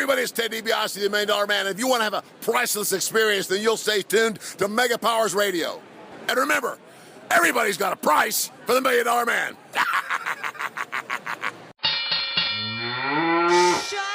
everybody, it's Ted DiBiase, the $1 Million Man. If you want to have a priceless experience, then you'll stay tuned to Mega Powers Radio. And remember, everybody's got a price for the $1 Million Man. Shut up.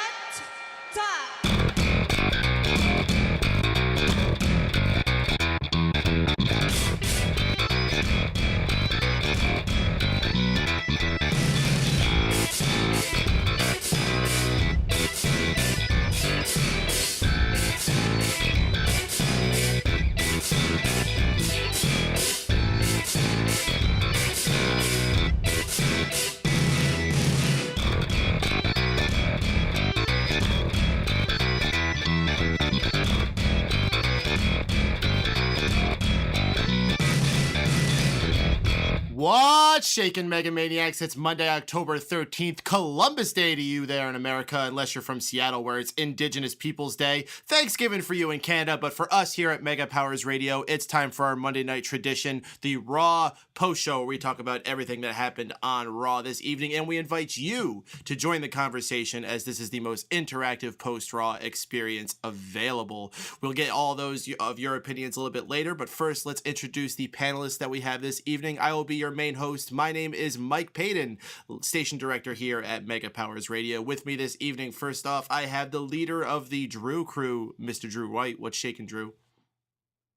What's shaking, Mega Maniacs? It's Monday, October 13th, Columbus Day to you there in America, unless you're from Seattle, where it's Indigenous Peoples Day. Thanksgiving for you in Canada, but for us here at Mega Powers Radio, it's time for our Monday night tradition, the Raw post-show, where we talk about everything that happened on Raw this evening, and we invite you to join the conversation, as this is the most interactive post-Raw experience available. We'll get all those of your opinions a little bit later, but first, let's introduce the panelists that we have this evening. I will be your main host. My name is Mike Paden, station director here at Mega Powers Radio. With me this evening, first off, I have the leader of the Drew crew, Mr. Drew White. What's shaking, Drew?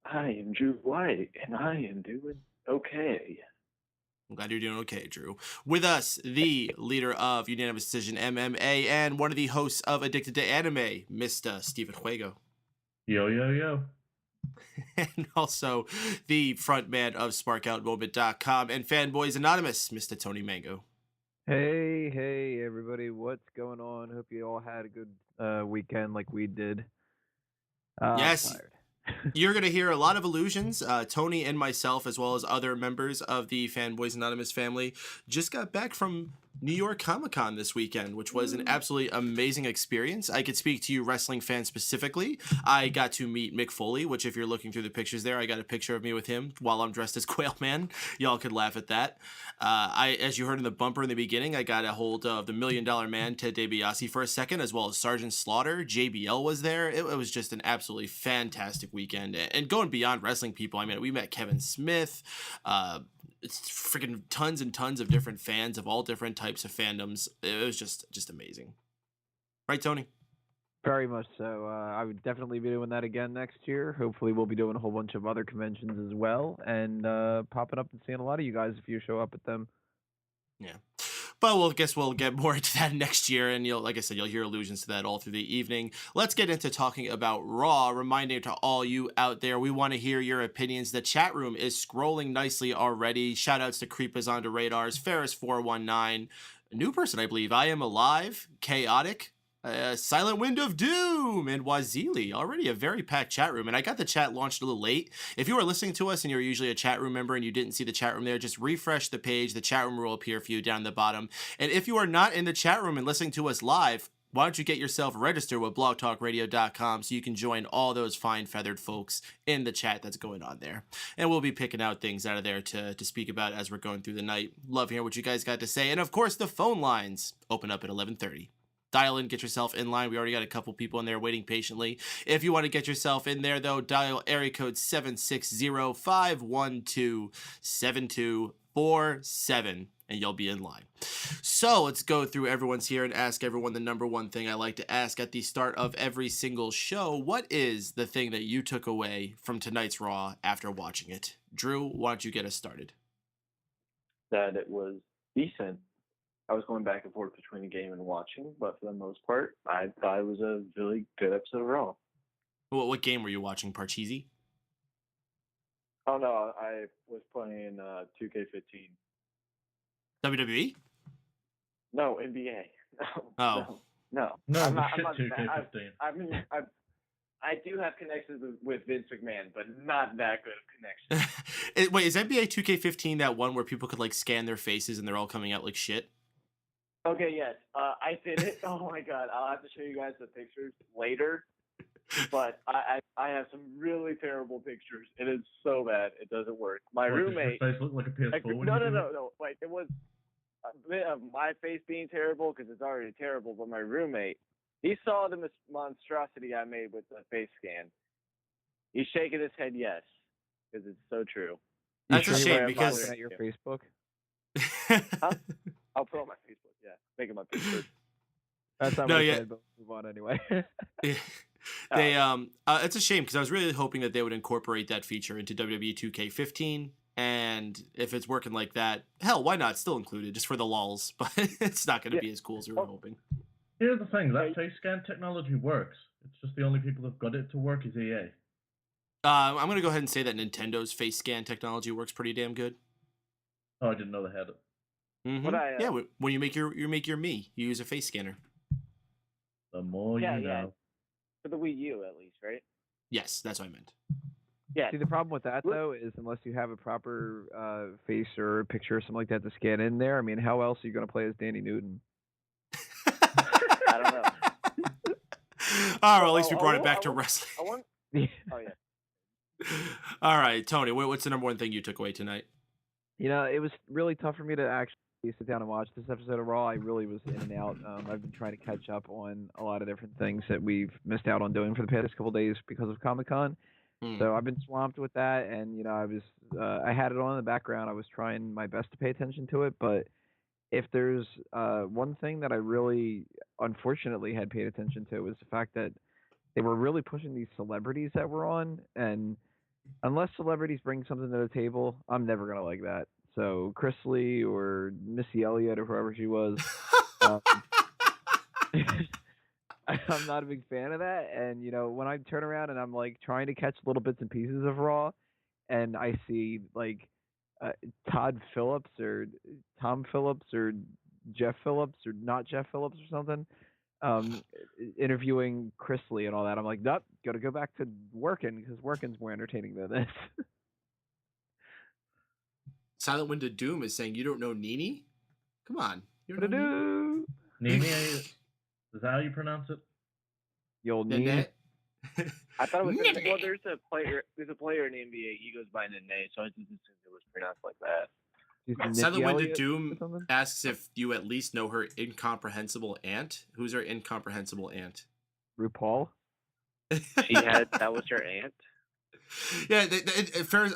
I am Drew White, and I am doing okay. I'm glad you're doing okay, Drew. With us, the leader of Unanimous Decision MMA and one of the hosts of Addicted to Anime, Mr. Stephen Wago. Yo, yo, yo. And also the frontman of SparkOutMoment.com and Fanboys Anonymous, Mr. Tony Mango. Hey, everybody. What's going on? Hope you all had a good weekend like we did. Yes. You're going to hear a lot of allusions. Tony and myself, as well as other members of the Fanboys Anonymous family, just got back from New York Comic-Con this weekend, which was an absolutely amazing experience. I could speak to you wrestling fans specifically. I got to meet Mick Foley, which if you're looking through the pictures there, I got a picture of me with him while I'm dressed as Quail Man. Y'all could laugh at that. As you heard in the bumper in the beginning, I got a hold of the $1 Million Man, Ted DiBiase, for a second, as well as Sergeant Slaughter. JBL was there. It was just an absolutely fantastic weekend. And going beyond wrestling people, I mean, we met Kevin Smith, it's freaking tons and tons of different fans of all different types of fandoms. It was just amazing. Right, Tony? Very much so. I would definitely be doing that again next year. Hopefully we'll be doing a whole bunch of other conventions as well, and popping up and seeing a lot of you guys if you show up at them. Yeah. But we'll get more into that next year, and like I said, you'll hear allusions to that all through the evening. Let's get into talking about Raw. Reminding to all you out there, we want to hear your opinions. The chat room is scrolling nicely already. Shout outs to Creepers Onto Radars, Ferris419, a new person, I believe, I Am Alive, Chaotic, Silent Wind of Doom, and Wazili. Already a very packed chat room, and I got the chat launched a little late. If you are listening to us and you're usually a chat room member and you didn't see the chat room there, just refresh the page. The chat room will appear for you down the bottom. And if you are not in the chat room and listening to us live, why don't you get yourself registered with blogtalkradio.com so you can join all those fine feathered folks in the chat that's going on there. And we'll be picking out things out of there to speak about as we're going through the night. Love hearing what you guys got to say. And of course, the phone lines open up at 11:30. Dial in, get yourself in line. We already got a couple people in there waiting patiently. If you want to get yourself in there, though, dial area code 760-512-7247, and you'll be in line. So let's go through everyone's here and ask everyone the number one thing I like to ask at the start of every single show. What is the thing that you took away from tonight's Raw after watching it? Drew, why don't you get us started? That it was decent. I was going back and forth between the game and watching, but for the most part, I thought it was a really good episode of Raw. What game were you watching, Parcheesi? Oh, no, I was playing 2K15. WWE? No, NBA. Oh. No. No, I'm the not, shit I'm not, 2K15. I mean, I do have connections with Vince McMahon, but not that good of connections. Wait, is NBA 2K15 that one where people could, like, scan their faces and they're all coming out like shit? Okay, yes. I did it. Oh, my God. I'll have to show you guys the pictures later. But I have some really terrible pictures. It is so bad. It doesn't work. My roommate... Does your face look like a PS4? No. Like, it was a bit of my face being terrible because it's already terrible, but my roommate, He saw the monstrosity I made with the face scan. He's shaking his head yes, because it's so true. That's You a sure shame you're because looking at your Facebook. I'll put on my Facebook. Yeah, make it my picture. That's not No, what I yeah. said, but move on anyway. they it's a shame because I was really hoping that they would incorporate that feature into WWE 2K15, and if it's working like that, hell, why not? Still include it just for the lulls, but it's not going to be as cool as we were hoping. Here's the thing, that face scan technology works. It's just the only people that've got it to work is EA. I'm going to go ahead and say that Nintendo's face scan technology works pretty damn good. Oh, I didn't know they had it. Mm-hmm. Yeah, when you make your me, you use a face scanner. The more you know. For the Wii U, at least, right? Yes, that's what I meant. Yeah. See, the problem with that, though, is unless you have a proper face or picture or something like that to scan in there, I mean, how else are you going to play as Danny Newton? I don't know. All right, at least we brought it back to wrestling. Oh, yeah. All right, Tony, what's the number one thing you took away tonight? You know, it was really tough for me to actually sit down and watch this episode of Raw. I really was in and out. I've been trying to catch up on a lot of different things that we've missed out on doing for the past couple of days because of Comic-Con. So I've been swamped with that, and, you know, I had it on in the background. I was trying my best to pay attention to it, but if there's one thing that I really, unfortunately, had paid attention to was the fact that they were really pushing these celebrities that were on, and unless celebrities bring something to the table, I'm never going to like that. So Chris Lee or Missy Elliott or whoever she was, I'm not a big fan of that. And, you know, when I turn around and I'm, like, trying to catch little bits and pieces of Raw, and I see, like, Todd Phillips or Tom Phillips or Jeff Phillips or not Jeff Phillips or something, interviewing Chris Lee and all that, I'm like, nope, got to go back to working because working's more entertaining than this. Silent Wind of Doom is saying you don't know Nene? Come on. You don't know Nene, is that how you pronounce it? Yo, Nene. I thought it was well. There's a player in the NBA. He goes by Nene, so I just assumed it was pronounced like that. Silent Wind of Doom asks if you at least know her incomprehensible aunt. Who's her incomprehensible aunt? RuPaul. That was her aunt. Yeah,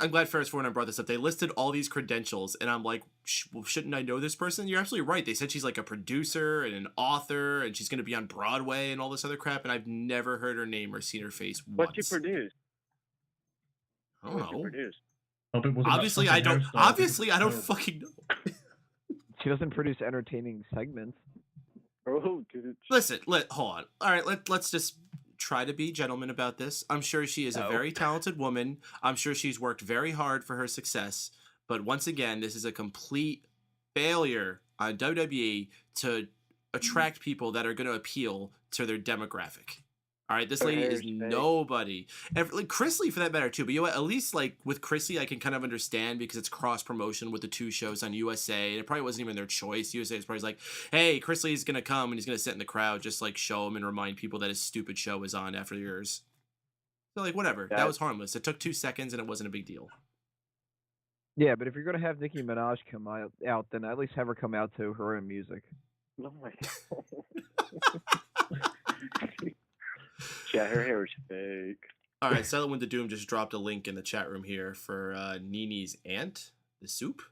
I'm glad Ferris Fortnite brought this up. They listed all these credentials, and I'm like, shouldn't I know this person? You're absolutely right. They said she's like a producer and an author, and she's going to be on Broadway and all this other crap, and I've never heard her name or seen her face once. What you produce? I don't know. Obviously, I don't fucking know. She doesn't produce entertaining segments. Oh, dude. Listen, hold on. All right, let's just try to be gentlemen about this. I'm sure she is a very talented woman. I'm sure she's worked very hard for her success. But once again, this is a complete failure on WWE to attract people that are going to appeal to their demographic. All right, this lady is nobody. And like Chris Lee for that matter too. But you know what? At least like with Chris Lee, I can kind of understand because it's cross promotion with the two shows on USA. And it probably wasn't even their choice. USA is probably like, hey, Chris Lee's gonna come and he's gonna sit in the crowd, just like show him and remind people that his stupid show is on after yours. So like whatever, that was harmless. It took 2 seconds and it wasn't a big deal. Yeah, but if you're gonna have Nicki Minaj come out, then at least have her come out to her own music. Oh my god. Yeah, her hair is fake. All right, Silent Wind of Doom just dropped a link in the chat room here for Nene's aunt, the soup.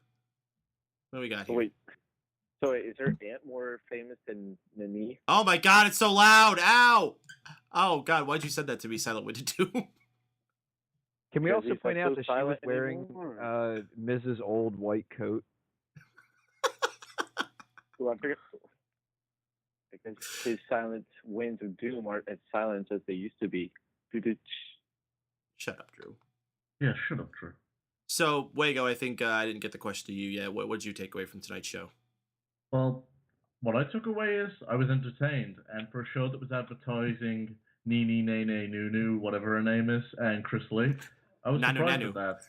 What do we got here? So wait, is her aunt more famous than Nene? Oh my god, it's so loud! Ow! Oh god, why'd you send that to me, Silent Wind of Doom? Can we also point out that she was wearing Mrs. Old white coat? Well, I figured because his silent winds of doom aren't as silent as they used to be. Shut up, Drew. Yeah, shut up, Drew. So, Wago, I think I didn't get the question to you yet. What did you take away from tonight's show? Well, what I took away is I was entertained, and for a show that was advertising Nene, Nene, Nunu, whatever her name is, and Chris Lee, I was surprised at that.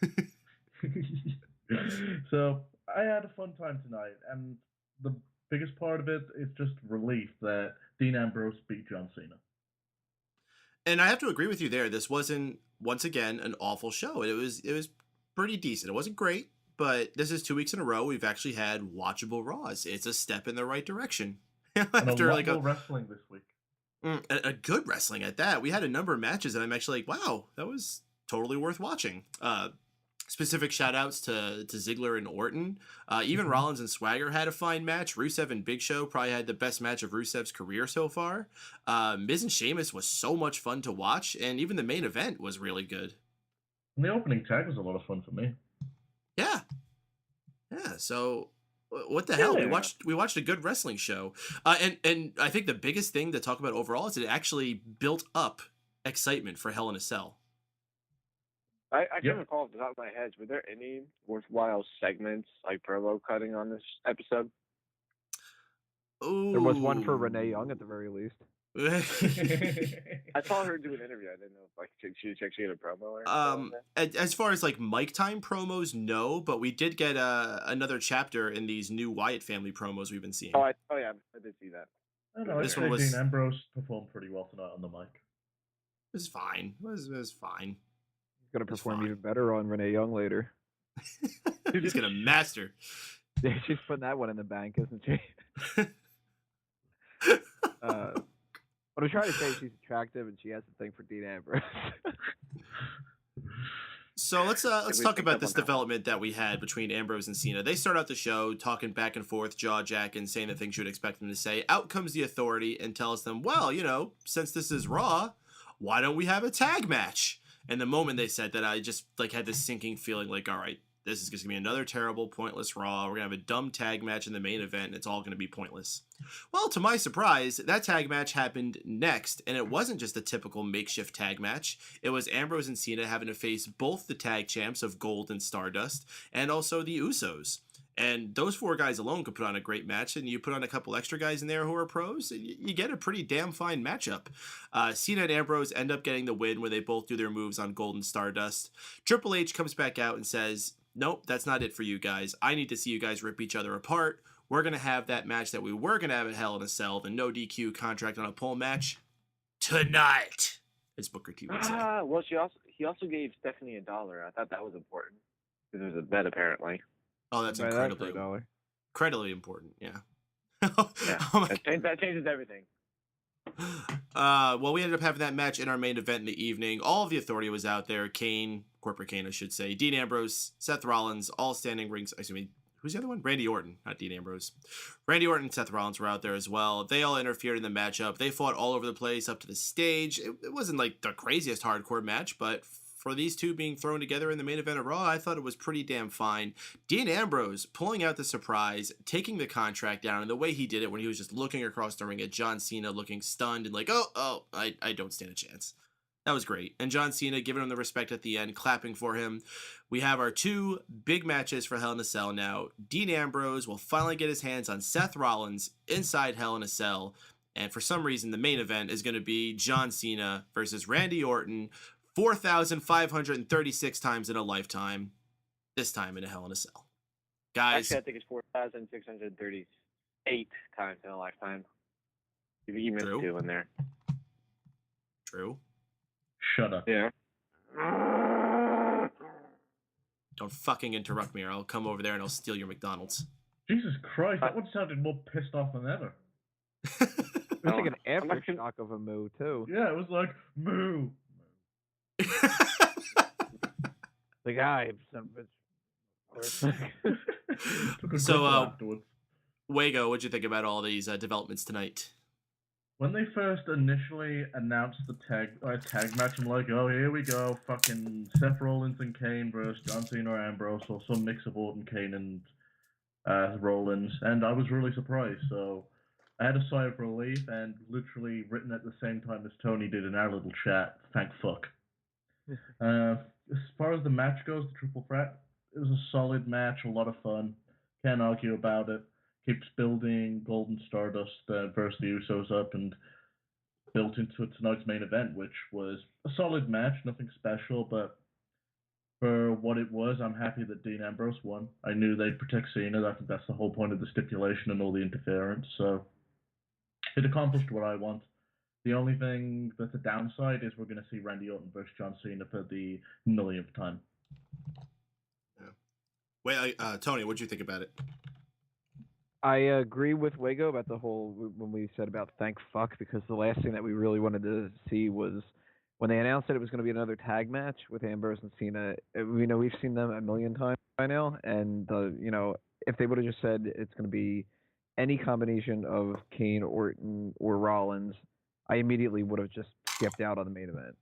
So, I had a fun time tonight, and the biggest part of it is just relief that Dean Ambrose beat John Cena. And I have to agree with you there. This wasn't, once again, an awful show. It was pretty decent. It wasn't great, but this is 2 weeks in a row we've actually had watchable Raws. It's a step in the right direction. And a lot more wrestling this week. A good wrestling at that. We had a number of matches and I'm actually like, wow, that was totally worth watching. Specific shout outs to Ziggler and Orton. Even Rollins and Swagger had a fine match. Rusev and Big Show probably had the best match of Rusev's career so far. Miz and Sheamus was so much fun to watch, and even the main event was really good. And the opening tag was a lot of fun for me. Yeah. So what the hell? We watched a good wrestling show, and I think the biggest thing to talk about overall is it actually built up excitement for Hell in a Cell. I can't recall off the top of my head. Were there any worthwhile segments, like promo cutting on this episode? Ooh. There was one for Renee Young at the very least. I saw her do an interview. I didn't know if like she actually had a promo or as far as like mic time promos, no, but we did get another chapter in these new Wyatt family promos we've been seeing. Oh yeah, I did see that. I don't know. This one was... Dean Ambrose performed pretty well tonight on the mic. It was fine. It was fine. He's gonna perform even better on Renee Young later. He's gonna master. Yeah, she's putting that one in the bank, isn't she? What I'm trying to say is she's attractive and she has a thing for Dean Ambrose. So let's talk about this development that we had between Ambrose and Cena. They start out the show talking back and forth, jaw-jacking, saying the things you would expect them to say. Out comes the Authority and tells them, well, since this is Raw, why don't we have a tag match? And the moment they said that, I just had this sinking feeling like, all right, this is going to be another terrible, pointless Raw. We're going to have a dumb tag match in the main event, and it's all going to be pointless. Well, to my surprise, that tag match happened next, and it wasn't just a typical makeshift tag match. It was Ambrose and Cena having to face both the tag champs of Gold and Stardust, and also the Usos. And those four guys alone could put on a great match, and you put on a couple extra guys in there who are pros, and you get a pretty damn fine matchup. Cena and Ambrose end up getting the win where they both do their moves on Gold and Stardust. Triple H comes back out and says, nope, that's not it for you guys. I need to see you guys rip each other apart. We're going to have that match that we were going to have at Hell in a Cell, the no DQ contract on a pole match, tonight, as Booker T would say. Well, he also gave Stephanie $1. I thought that was important because there was a bet apparently. Oh, that's incredibly important. Yeah. That changes everything. Well, we ended up having that match in our main event in the evening. All of the Authority was out there. Corporate Kane, I should say. Dean Ambrose, Seth Rollins, all standing rings. Who's the other one? Randy Orton, not Dean Ambrose. Randy Orton and Seth Rollins were out there as well. They all interfered in the matchup. They fought all over the place up to the stage. It wasn't like the craziest hardcore match, but for these two being thrown together in the main event of Raw, I thought it was pretty damn fine. Dean Ambrose pulling out the surprise, taking the contract down, and the way he did it when he was just looking across the ring at John Cena, looking stunned and like, I don't stand a chance. That was great. And John Cena giving him the respect at the end, clapping for him. We have our two big matches for Hell in a Cell now. Dean Ambrose will finally get his hands on Seth Rollins inside Hell in a Cell. And for some reason, the main event is going to be John Cena versus Randy Orton, 4,536 times in a lifetime, this time in a Hell in a Cell. Guys. Actually, I think it's 4,638 times in a lifetime. You missed two in there. True. Shut up. Yeah. Don't fucking interrupt me or I'll come over there and I'll steal your McDonald's. Jesus Christ, that one sounded more pissed off than ever. It was like an aftershock of a moo, too. Yeah, it was like, moo. The guy, son of a bitch. So, Wago, what'd you think about all these developments tonight? When they first initially announced the tag match, I'm like, oh, here we go, fucking Seth Rollins and Kane versus John Cena or Ambrose, or some mix of Orton, Kane, and Rollins, and I was really surprised, so I had a sigh of relief, and literally written at the same time as Tony did in our little chat, thank fuck. As far as the match goes, the triple threat, it was a solid match, a lot of fun, can't argue about it. Keeps building Golden Stardust versus the Usos up and built into tonight's main event, which was a solid match, nothing special, but for what it was, I'm happy that Dean Ambrose won. I knew they'd protect Cena. I think that's the whole point of the stipulation and all the interference, so it accomplished what I want. The only thing that's a downside is we're going to see Randy Orton versus John Cena for the millionth time. Yeah. Wait, Tony, what'd you think about it? I agree with Wago about the whole when we said about thank fuck, because the last thing that we really wanted to see was when they announced that it was going to be another tag match with Ambrose and Cena. We know we've seen them a million times by now, and if they would have just said it's going to be any combination of Kane, Orton, or Rollins, I immediately would have just skipped out on the main event.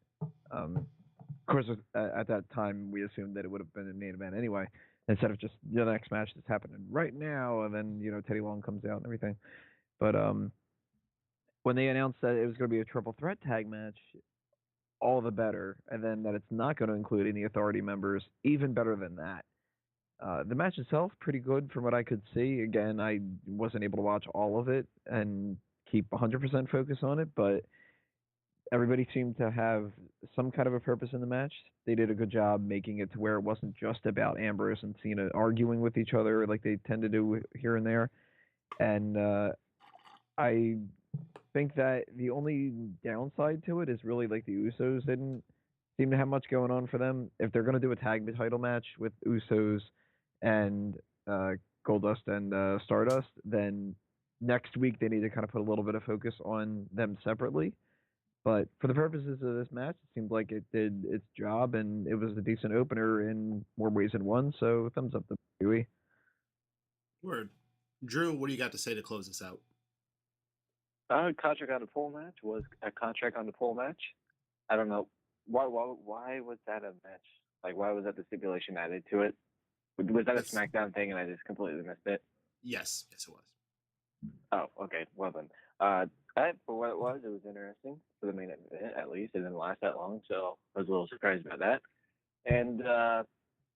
Of course, at that time we assumed that it would have been a main event anyway, instead of just the next match that's happening right now, and then Teddy Long comes out and everything. But when they announced that it was going to be a triple threat tag match, all the better. And then that it's not going to include any Authority members, even better than that. The match itself, pretty good from what I could see. Again, I wasn't able to watch all of it and keep 100% focus on it, but everybody seemed to have some kind of a purpose in the match. They did a good job making it to where it wasn't just about Ambrose and Cena arguing with each other like they tend to do here and there. And I think that the only downside to it is really like the Usos didn't seem to have much going on for them. If they're going to do a tag title match with Usos and Goldust and Stardust, then next week they need to kind of put a little bit of focus on them separately. But for the purposes of this match, it seemed like it did its job, and it was a decent opener in more ways than one. So thumbs up to WWE. Word. Drew, what do you got to say to close this out? Contract on the pole match was a contract on the pole match. I don't know why was that a match? Like, why was that the stipulation added to it? Was that a SmackDown thing and I just completely missed it? Yes, it was. Oh, okay. Well then, for what it was interesting for the main event. At least it didn't last that long, so I was a little surprised about that. And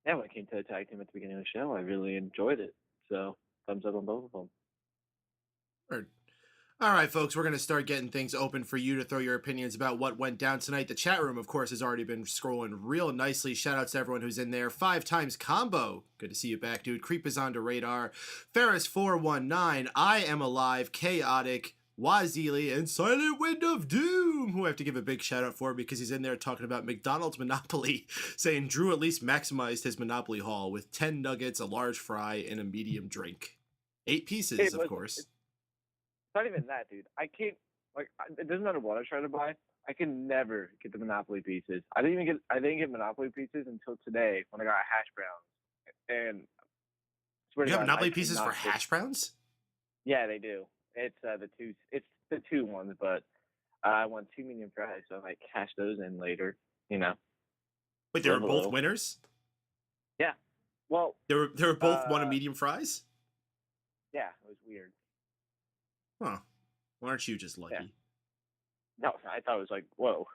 when it came to the tag team at the beginning of the show, I really enjoyed it. So thumbs up on both of them. Word. All right, folks, we're going to start getting things open for you to throw your opinions about what went down tonight. The chat room, of course, has already been scrolling real nicely. Shout outs to everyone who's in there. 5 times combo. Good to see you back, dude. Creep is on to radar. Ferris419, I am alive, chaotic, Wazili, and Silent Wind of Doom, who I have to give a big shout out for because he's in there talking about McDonald's Monopoly, saying Drew at least maximized his Monopoly haul with 10 nuggets, a large fry, and a medium drink. 8 pieces, of course. It's not even that, dude. I can't, it doesn't matter what I try to buy. I can never get the Monopoly pieces. I didn't get Monopoly pieces until today when I got hash browns. And you have Monopoly pieces for hash browns? Yeah, they do. It's the two ones, but I want 2 medium fries, so I might cash those in later. Wait, they were both winners? Yeah. Well, they were both one of medium fries? Yeah, it was weird. Huh. Why aren't you just lucky? Yeah. No, I thought it was like, whoa.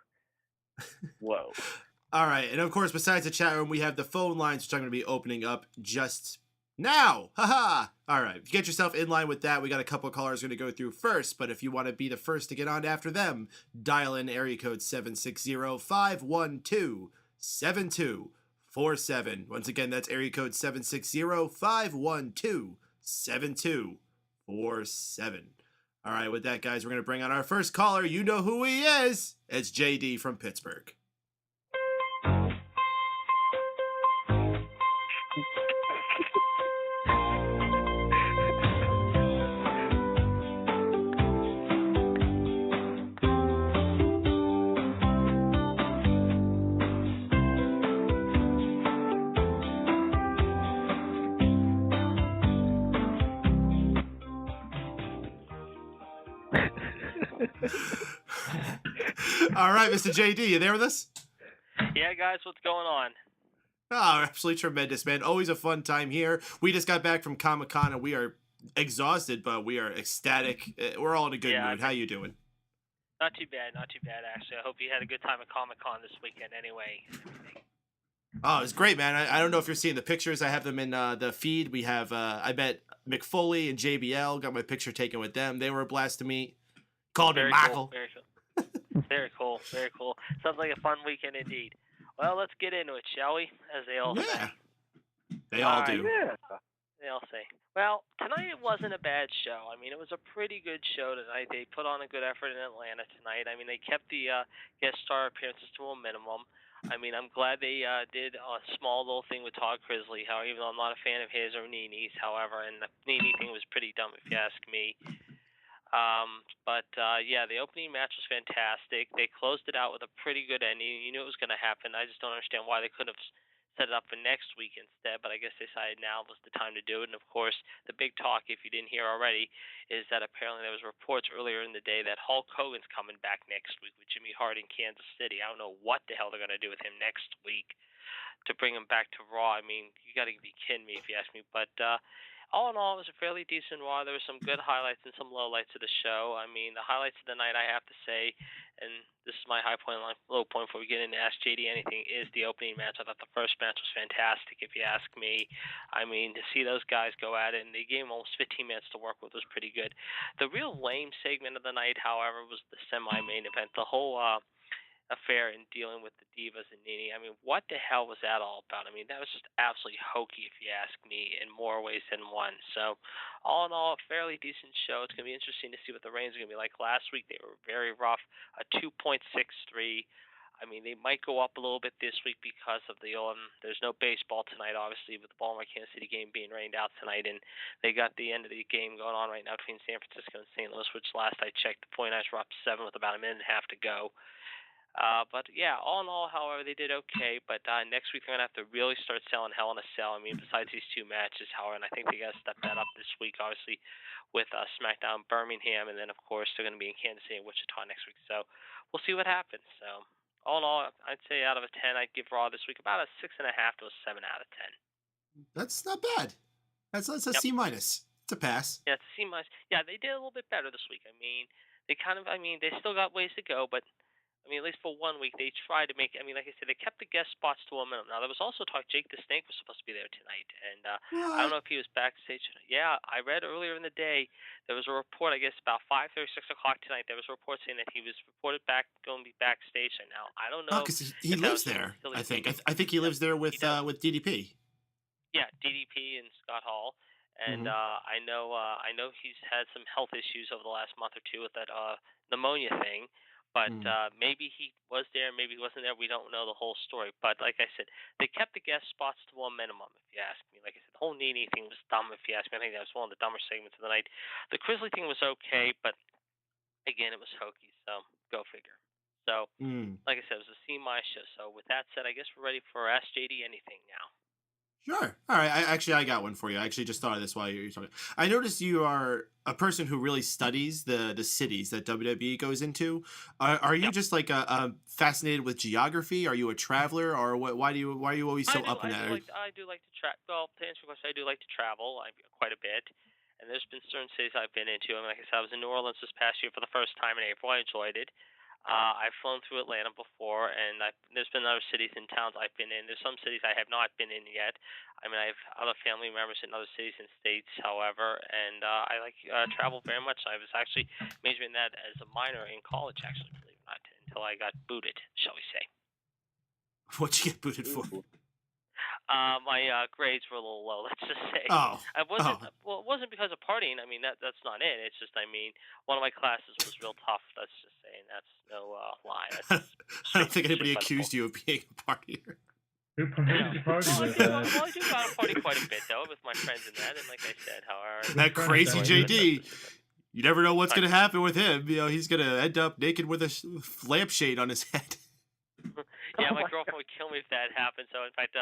Whoa. All right. And of course, besides the chat room, we have the phone lines, which I'm going to be opening up just now. Haha. All right. If you get yourself in line with that, we got a couple of callers going to go through first. But if you want to be the first to get on after them, dial in area code 760-512-7247. Once again, that's area code 760-512-7247. All right, with that, guys, we're going to bring on our first caller. You know who he is. It's JD from Pittsburgh. All right, Mr. JD, you there with us? Yeah, guys, what's going on? Oh, absolutely tremendous, man. Always a fun time here. We just got back from Comic-Con, and we are exhausted, but we are ecstatic. We're all in a good mood. How you doing? Not too bad, actually. I hope you had a good time at Comic-Con this weekend anyway. Oh, it's great, man. I don't know if you're seeing the pictures. I have them in the feed. We have, I bet, McFoley and JBL. Got my picture taken with them. They were a blast to meet. Called me Michael. Cool, very cool. Very cool, very cool. Sounds like a fun weekend indeed. Well, let's get into it, shall we? As they all say. They all do. Yeah. They all say. Well, tonight it wasn't a bad show. I mean, it was a pretty good show tonight. They put on a good effort in Atlanta tonight. I mean, they kept the guest star appearances to a minimum. I mean, I'm glad they did a small little thing with Todd Crisley. However, even though I'm not a fan of his or Nini's, however, and the Nini thing was pretty dumb if you ask me. Yeah, the opening match was fantastic. They closed it out with a pretty good ending. You knew it was going to happen. I just don't understand why they couldn't have set it up for next week instead, but I guess they decided now was the time to do it. And of course, the big talk, if you didn't hear already, is that apparently there was reports earlier in the day that Hulk Hogan's coming back next week with Jimmy Hart in Kansas City. I don't know what the hell they're going to do with him next week to bring him back to Raw. I mean, you got to be kidding me if you ask me. But all in all, it was a fairly decent Raw. There were some good highlights and some lowlights of the show. I mean, the highlights of the night, I have to say, and this is my high point and low point before we get into Ask JD anything, is the opening match. I thought the first match was fantastic, if you ask me. I mean, to see those guys go at it, and they gave them almost 15 minutes to work with, was pretty good. The real lame segment of the night, however, was the semi-main event. The whole affair in dealing with the Divas and Nini. I mean, what the hell was that all about? I mean, that was just absolutely hokey, if you ask me, in more ways than one. So, all in all, a fairly decent show. It's going to be interesting to see what the ratings are going to be like. Last week, they were very rough, a 2.63. I mean, they might go up a little bit this week because of the there's no baseball tonight, obviously, with the Baltimore Kansas City game being rained out tonight, and they got the end of the game going on right now between San Francisco and St. Louis, which last I checked, the 49ers were up 7 with about a minute and a half to go. But yeah, all in all, however, they did okay. But next week they're gonna have to really start selling Hell in a Cell. I mean, besides these two matches, however, and I think they gotta step that up this week, obviously, with SmackDown Birmingham, and then of course they're gonna be in Kansas City and Wichita next week. So we'll see what happens. So all in all, I'd say out of a 10, I'd give Raw this week about a 6.5 to a 7 out of 10. That's not bad. That's a C minus. It's a pass. Yeah, it's a C minus. Yeah, they did a little bit better this week. I mean, they still got ways to go, but I mean, at least for 1 week, they tried to make. I mean, like I said, they kept the guest spots to a minimum. Now, there was also talk Jake the Snake was supposed to be there tonight, and I don't know if he was backstage. Yeah, I read earlier in the day there was a report. I guess about 5:30, 6 o'clock tonight, there was a report saying that he was reported going to be backstage. And now I don't know. because he lives there. I think. I think he lives there with DDP. Yeah, DDP and Scott Hall. And I know he's had some health issues over the last month or two with that pneumonia thing. But maybe he was there, maybe he wasn't there. We don't know the whole story. But like I said, they kept the guest spots to a minimum, if you ask me. Like I said, the whole Nini thing was dumb, if you ask me. I think that was one of the dumber segments of the night. The Crisley thing was okay, but again, it was hokey. So go figure. So, like I said, it was a C-minus show. So with that said, I guess we're ready for Ask JD Anything now. Sure. All right. I got one for you. I actually just thought of this while you were talking. I noticed you are a person who really studies the cities that WWE goes into. Are you just like fascinated with geography? Are you a traveler, or what? Why are you always so up in that? I do like to travel. Well, to answer your question, I do like to travel. Quite a bit. And there's been certain cities I've been into. I mean, like I said, I was in New Orleans this past year for the first time in April. I enjoyed it. I've flown through Atlanta before, and there's been other cities and towns I've been in. There's some cities I have not been in yet. I mean, I have other family members in other cities and states, however, and I like travel very much. I was actually majoring in that as a minor in college, actually, believe it or not, until I got booted, shall we say. What'd you get booted for? My grades were a little low, let's just say. Oh. Well, it wasn't because of partying. I mean, that's not it. It's just, I mean, one of my classes was real tough, let's just say, and that's no lie. I don't think anybody accused you of being a partier. Who party with that? Well, I do go out and party quite a bit, though, with my friends and that, and like I said, however... That crazy JD, you never know what's going to happen with him. You know, he's going to end up naked with a lampshade on his head. Yeah, my girlfriend would kill me if that happened. So, in fact,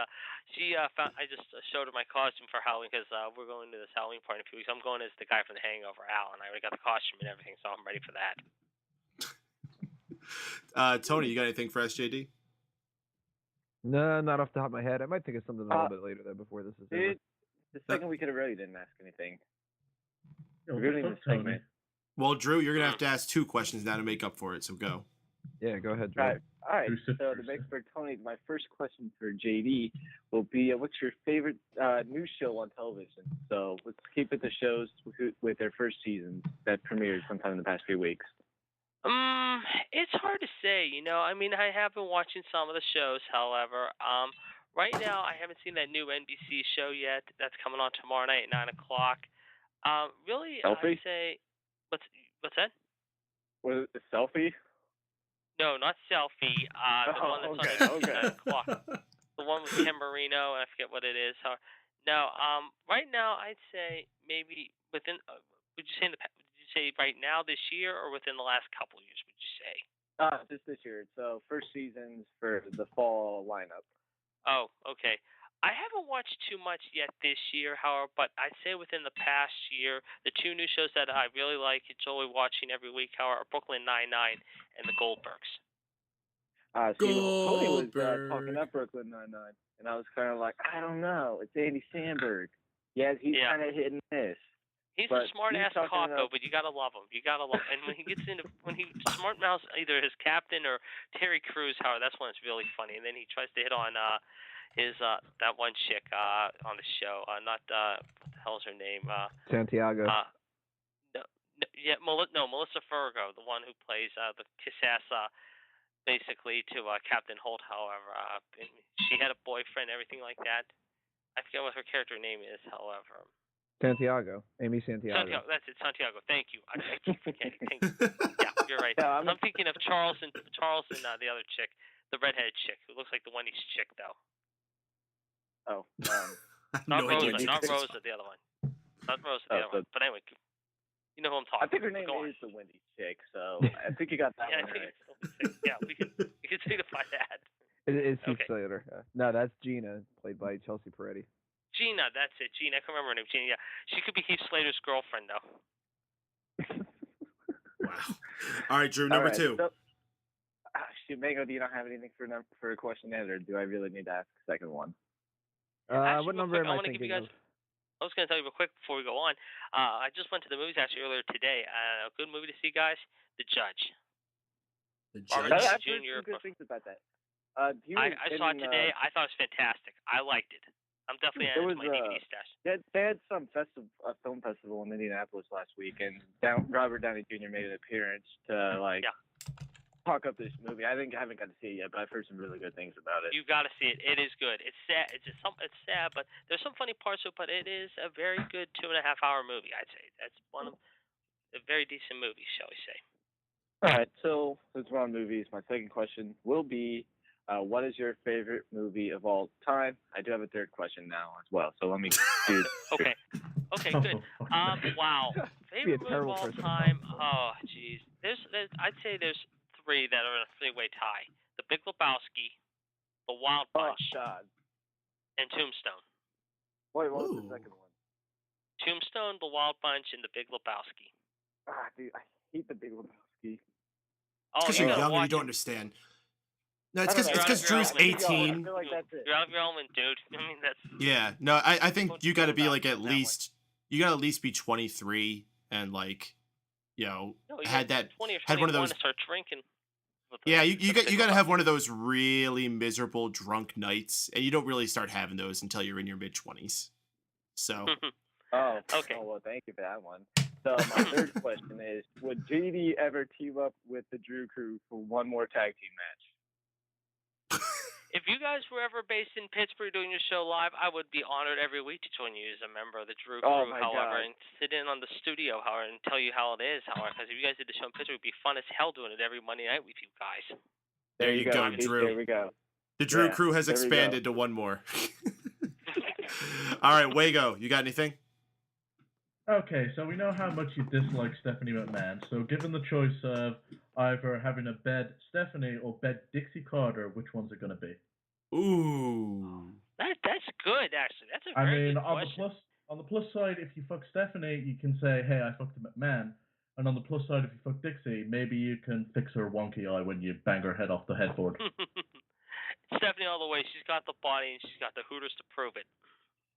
she I just showed her my costume for Halloween because we're going to this Halloween party in a few weeks. I'm going as the guy from The Hangover, Al, and I already got the costume and everything, so I'm ready for that. Tony, you got anything for SJD? No, not off the top of my head. I might think of something a little bit later, though, before this is over. The second week in a row, you didn't ask anything. Yo, We're doing this segment. Well, Drew, you're going to have to ask 2 questions now to make up for it, so go. Yeah, go ahead, Drew. All right. So to make for Tony, my first question for JD will be, what's your favorite news show on television? So let's keep it the shows with their first seasons that premiered sometime in the past few weeks. It's hard to say. You know, I mean, I have been watching some of the shows. However, right now I haven't seen that new NBC show yet. That's coming on tomorrow night at 9 o'clock. Really, Selfie? I'd say, what's that? Was it the Selfie? No, not Selfie. The one that's on the clock. The one with Ken Marino, I forget what it is. No, right now I'd say maybe within. Would you say would you say right now this year or within the last couple years? Would you say? Just this year. So first seasons for the fall lineup. Oh, okay. I haven't watched too much yet this year, however, but I'd say within the past year, the two new shows that I really like, enjoy watching every week, however, are Brooklyn Nine-Nine and The Goldbergs. Tony was talking up Brooklyn Nine-Nine, and I was kind of like, I don't know. It's Andy Samberg. Yes, he's kind of hit and miss. He's a smart ass Taco, but you gotta love him. You gotta love him. And when he gets into smart mouths either his captain or Terry Crews, however, that's when it's really funny. And then he tries to hit on his that one chick on the show. Not what the hell's her name? Santiago. Melissa Fergo, the one who plays the kiss ass basically to Captain Holt. However, she had a boyfriend, everything like that. I forget what her character name is. However. Santiago. Amy Santiago. That's it, Santiago. Thank you. I keep forgetting. Yeah, you're right. I'm thinking of Charles and the other chick, the redheaded chick, who looks like the Wendy's chick, though. Oh. Not Rosa. Not Rosa, the other one. Not Rosa, the other one. But anyway, you know who I'm talking about. I think her name is the Wendy's chick, so I think you got that one right. Yeah, we can signify that. It's Heath Slater. No, that's Gina, played by Chelsea Peretti. Gina, that's it. Gina, I can remember her name. Gina, yeah. She could be Heath Slater's girlfriend, though. Wow. All right, Drew, number two. So, Mango, do you not have anything for a question yet, or do I really need to ask a second one? What number am I thinking of? I was going to tell you real quick before we go on. I just went to the movies actually earlier today. A good movie to see, guys. The Judge. The Judge? I've heard some good things about that. I saw it today. I thought it was fantastic. I liked it. I'm definitely adding to my DVD stash. They had some film festival in Indianapolis last week, and Robert Downey Jr. made an appearance to talk up this movie. I haven't got to see it yet, but I've heard some really good things about it. You got to see it. It is good. It's sad. It's sad, but there's some funny parts to it. But it is a very good 2.5-hour movie. I'd say that's one of a very decent movies, shall we say? All right. So since we're on movies, my second question will be. What is your favorite movie of all time? I do have a third question now as well, so let me do. Okay, good. Wow, favorite movie of all time? Oh, jeez. I'd say there's three that are in a three-way tie: The Big Lebowski, The Wild Bunch, and Tombstone. Wait, what was the second one? Tombstone, The Wild Bunch, and The Big Lebowski. Dude, I hate The Big Lebowski. Oh, because you're young and you don't understand. No, it's because Drew's 18. I feel like that's it. You're out of your element, dude. I mean, that's. Yeah, no, I think you got to be like at least be 23 and like, had one of those. Start drinking. Yeah, you got to have one of those really miserable drunk nights, and you don't really start having those until you're in your mid-20s. So. Oh, okay. Oh, well, thank you for that one. So my third question is: would JD ever team up with the Drew Crew for one more tag team match? If you guys were ever based in Pittsburgh doing your show live, I would be honored every week to join you as a member of the Drew Crew, however, and sit in on the studio, however, and tell you how it is, however, because if you guys did the show in Pittsburgh, it would be fun as hell doing it every Monday night with you guys. There you go, Drew. There we go. The Drew Crew has expanded to one more. All right, Wago, you got anything? Okay, so we know how much you dislike Stephanie McMahon. So given the choice of either having to bed Stephanie or bed Dixie Carter, which one's it going to be? Ooh. That's good, actually. That's a very good question. On the plus side, if you fuck Stephanie, you can say, hey, I fucked McMahon. And on the plus side, if you fuck Dixie, maybe you can fix her wonky eye when you bang her head off the headboard. Stephanie all the way. She's got the body and she's got the hooters to prove it.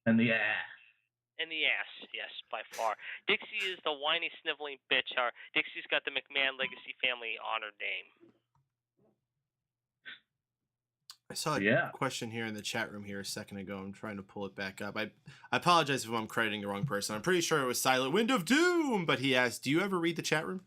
And the ass. In the ass, yes, by far. Dixie is the whiny, sniveling bitch. Dixie's got the McMahon legacy family honor name. I saw a question here in the chat room here a second ago. I'm trying to pull it back up. I apologize if I'm crediting the wrong person. I'm pretty sure it was Silent Wind of Doom, but he asked, do you ever read the chat room?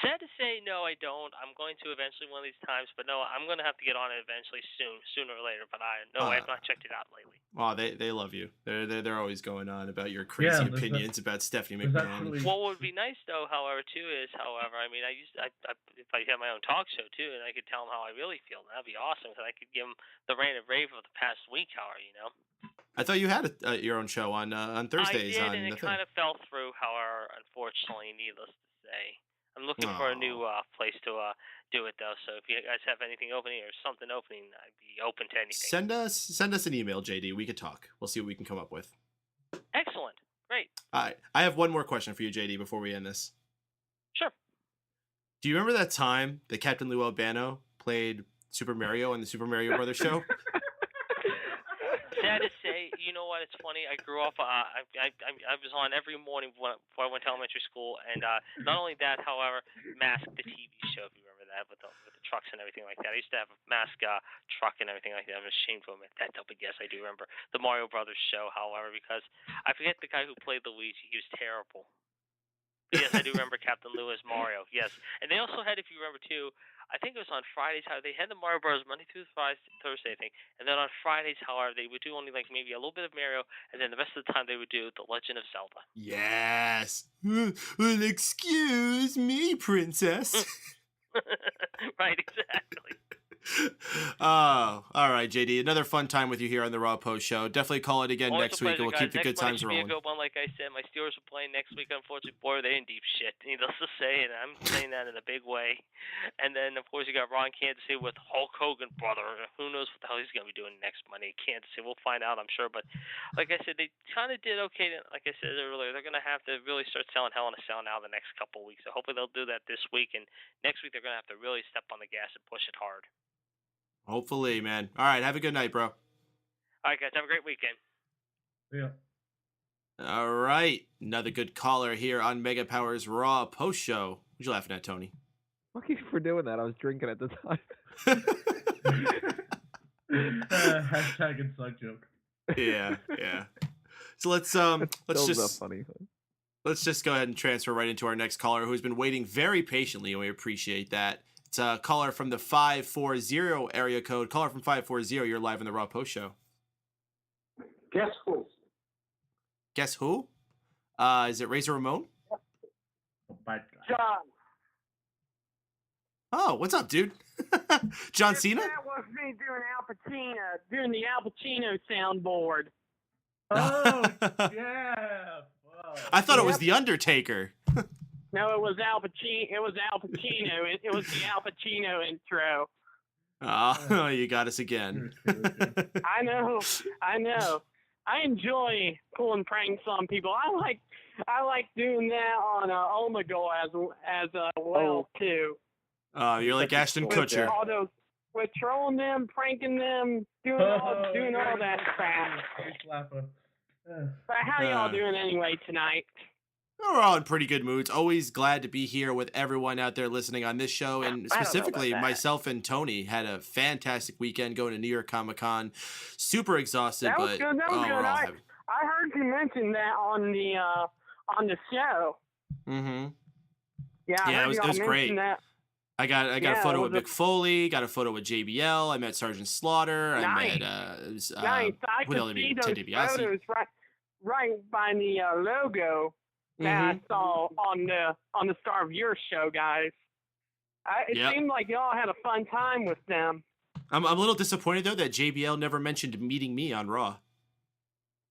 Sad to say, no, I don't. I'm going to eventually one of these times, but no, I'm going to have to get on it eventually sooner or later. But I have not checked it out lately. Oh, they love you. They're always going on about your crazy opinions about Stephanie McMahon. What would be nice though, however, too, is I mean, if I had my own talk show too, and I could tell them how I really feel, that'd be awesome. Because I could give them the rant and rave of the past week, however, you know. I thought you had your own show on Thursdays. I did, and it kind of fell through. However, unfortunately, needless to say. I'm looking for a new place to do it though. So if you guys have anything opening or something opening, I'd be open to anything. Send us an email, JD. We could talk. We'll see what we can come up with. Excellent. Great. All right. I have one more question for you, JD, before we end this. Sure. Do you remember that time that Captain Lou Albano played Super Mario on the Super Mario Brothers show? Sad to say, you know what? It's funny. I grew up. I was on every morning before I went to elementary school, and not only that, however, Mask, the TV show, if you remember that, with the trucks and everything like that. I used to have a Mask truck and everything like that. I'm ashamed to admit that, but yes, I do remember the Mario Brothers show. However, because I forget the guy who played Luigi, he was terrible. But yes, I do remember Captain Lou as Mario. Yes, and they also had, if you remember too, I think it was on Fridays how they had the Mario Bros. Monday through Thursday, I think, and then on Fridays, however, they would do only like maybe a little bit of Mario, and then the rest of the time they would do The Legend of Zelda. Yes. Well, excuse me, princess. Right, exactly. Oh, all right, JD. Another fun time with you here on the Raw Post Show. Definitely call it again next week, and we'll keep the good times rolling. Next Monday should be a good one, like I said. My Steelers are playing next week. Unfortunately, boy, they in deep shit. Needless to say, and I'm saying that in a big way. And then, of course, you got Raw in Kansas City with Hulk Hogan, brother. Who knows what the hell he's going to be doing next Monday in Kansas City. We'll find out, I'm sure. But like I said, they kind of did okay. Like I said earlier, they're going to have to really start selling Hell in a Cell now the next couple of weeks. So hopefully they'll do that this week. And next week they're going to have to really step on the gas and push it hard. Hopefully, man. All right, have a good night, bro. All right, guys, have a great weekend. Yeah. All right, another good caller here on Mega Powers Raw Post Show. What you laughing at, Tony? Fuck you for doing that. I was drinking at the time. Hashtag inside joke. Yeah. So let's just go ahead and transfer right into our next caller, who's been waiting very patiently, and we appreciate that. It's a caller from the 540 area code. Caller from 540, you're live on the Raw Post Show. Guess who? Guess who? Is it Razor Ramon? John. Oh, what's up, dude? John Cena? That was me doing the Al Pacino soundboard. Oh, yeah. Wow. I thought it was The Undertaker. No, it was Al Pacino. It was Al Pacino. It was the Al Pacino intro. Oh, you got us again. I know. I enjoy pulling pranks on people. I like doing that on Omegle as well too. Oh, you're like Ashton Kutcher. With trolling them, pranking them, doing all that crap. But how y'all doing anyway tonight? We're all in pretty good moods. Always glad to be here with everyone out there listening on this show. And specifically, myself and Tony had a fantastic weekend going to New York Comic-Con. Super exhausted, that was good. That was good. I heard you mention that on the show. Mm-hmm. Yeah, it was great. That. I got a photo with Mick Foley, got a photo with JBL. I met Sergeant Slaughter. Nice. I met I could see those photos right by the logo that I saw on the Star of Your show, guys. It seemed like y'all had a fun time with them. I'm a little disappointed though that JBL never mentioned meeting me on Raw.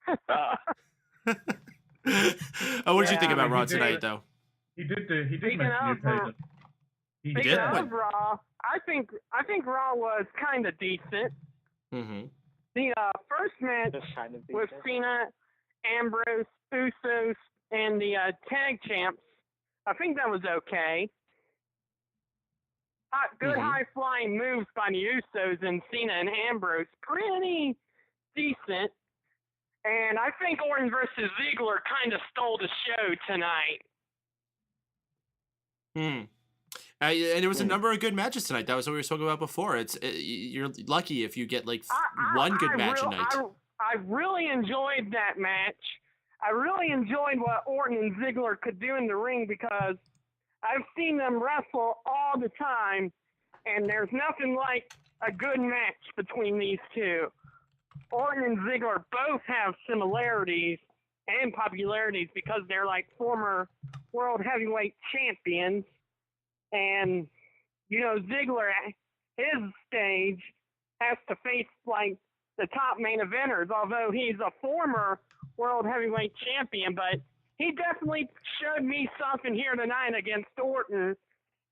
What did you think about Raw tonight, though? He did mention you, Paden. Speaking of Raw, I think Raw was kind of decent. Mm-hmm. The first match with Cena, Ambrose, Usos, and the tag champs, I think that was okay. Good high-flying moves by the Usos and Cena and Ambrose. Pretty decent. And I think Orton versus Ziggler kind of stole the show tonight. And there was a number of good matches tonight. That was what we were talking about before. You're lucky if you get like one good match a night. I really enjoyed that match. I really enjoyed what Orton and Ziggler could do in the ring because I've seen them wrestle all the time, and there's nothing like a good match between these two. Orton and Ziggler both have similarities and popularities because they're like former world heavyweight champions. And, you know, Ziggler, his stage, has to face like the top main eventers, although he's a former world heavyweight champion. But he definitely showed me something here tonight against Orton.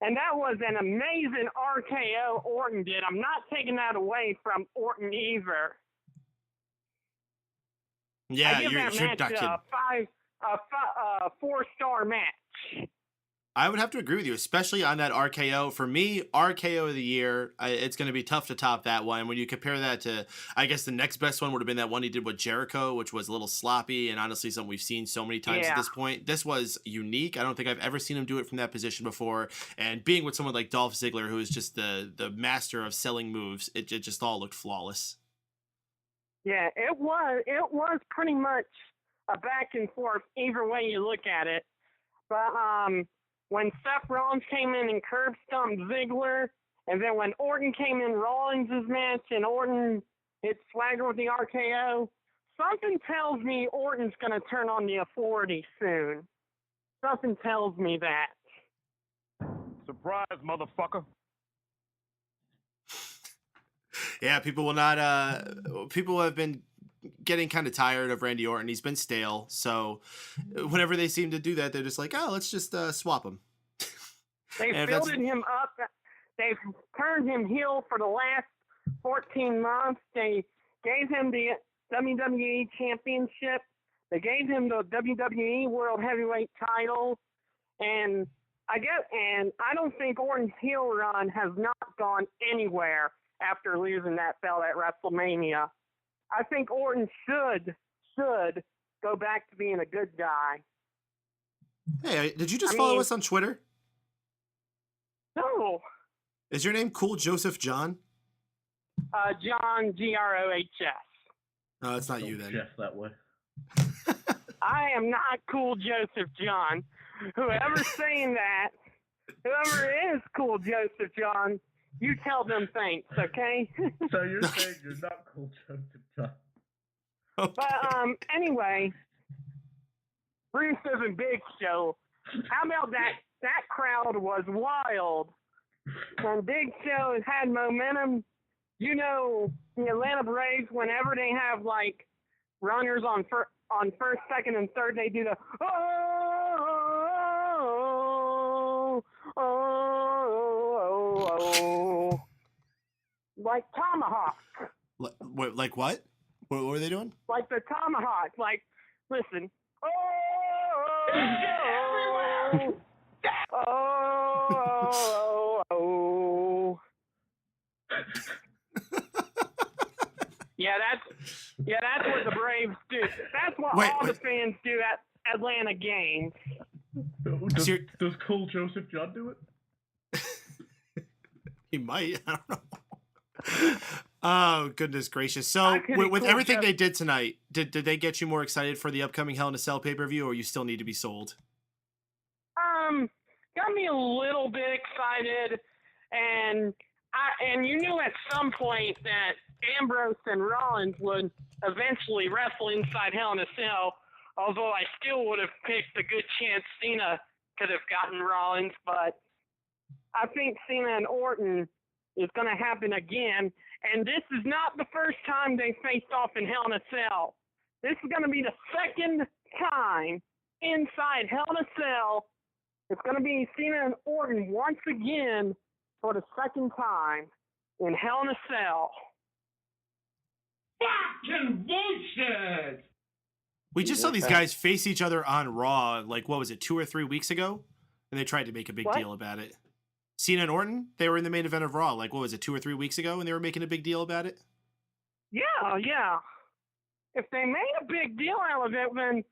And that was an amazing RKO Orton did. I'm not taking that away from Orton either. Yeah, you're not kidding. A 4-star match. I would have to agree with you, especially on that RKO. For me, RKO of the year, it's going to be tough to top that one. When you compare that to, I guess the next best one would have been that one he did with Jericho, which was a little sloppy and honestly something we've seen so many times at this point. This was unique. I don't think I've ever seen him do it from that position before. And being with someone like Dolph Ziggler, who is just the master of selling moves, it just all looked flawless. Yeah, it was pretty much a back and forth either way you look at it. But when Seth Rollins came in and curb stomped Ziggler, and then when Orton came in Rollins' match and Orton hit Swagger with the RKO, something tells me Orton's going to turn on the authority soon. Something tells me that. Surprise, motherfucker. Yeah, people have been getting kind of tired of Randy Orton. He's been stale. So whenever they seem to do that, they're just like, oh, let's just swap him. They've builded him up. They've turned him heel for the last 14 months. They gave him the WWE Championship. They gave him the WWE World Heavyweight title. And I don't think Orton's heel run has not gone anywhere after losing that belt at WrestleMania. I think Orton should go back to being a good guy. Hey, did you just follow us on Twitter? No. Is your name Cool Joseph John? John, Grohs. No, it's not you then. Jeff that way. I am not Cool Joseph John. Whoever's saying that, whoever is Cool Joseph John, you tell them thanks, okay? So you're saying you're not Cool Joseph John. Okay. But anyway, Rusev and Big Show. How about that? That crowd was wild. When Big Show had momentum, you know, the Atlanta Braves, whenever they have like runners on first, second, and third, they do the like tomahawk. Like what? What were they doing? Like the tomahawk. Like, listen. That's what the Braves do. That's what all the fans do at Atlanta games. Does Cool Joseph John do it? He might. I don't know. Oh, goodness gracious. So, with everything they did tonight, did they get you more excited for the upcoming Hell in a Cell pay-per-view, or you still need to be sold? Got me a little bit excited, and you knew at some point that Ambrose and Rollins would eventually wrestle inside Hell in a Cell, although I still would have picked a good chance Cena could have gotten Rollins, but I think Cena and Orton is going to happen again, and this is not the first time they faced off in Hell in a Cell. This is going to be the second time inside Hell in a Cell. It's going to be Cena and Orton once again for the second time in Hell in a Cell. Fucking bullshit! We just saw these guys face each other on Raw, like, what was it, 2 or 3 weeks ago? And they tried to make a big deal about it. Cena and Orton, they were in the main event of Raw, like, what was it, 2 or 3 weeks ago, and they were making a big deal about it? Yeah. If they made a big deal out of it, then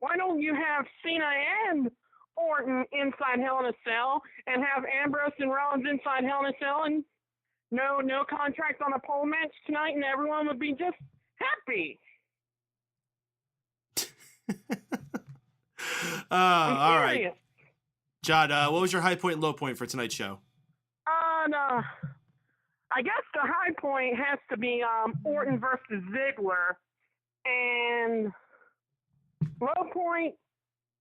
why don't you have Cena and Orton inside Hell in a Cell and have Ambrose and Rollins inside Hell in a Cell and no contract on a pole match tonight, and everyone would be just happy. All right. John, what was your high point and low point for tonight's show? No. I guess the high point has to be Orton versus Ziggler, and low point,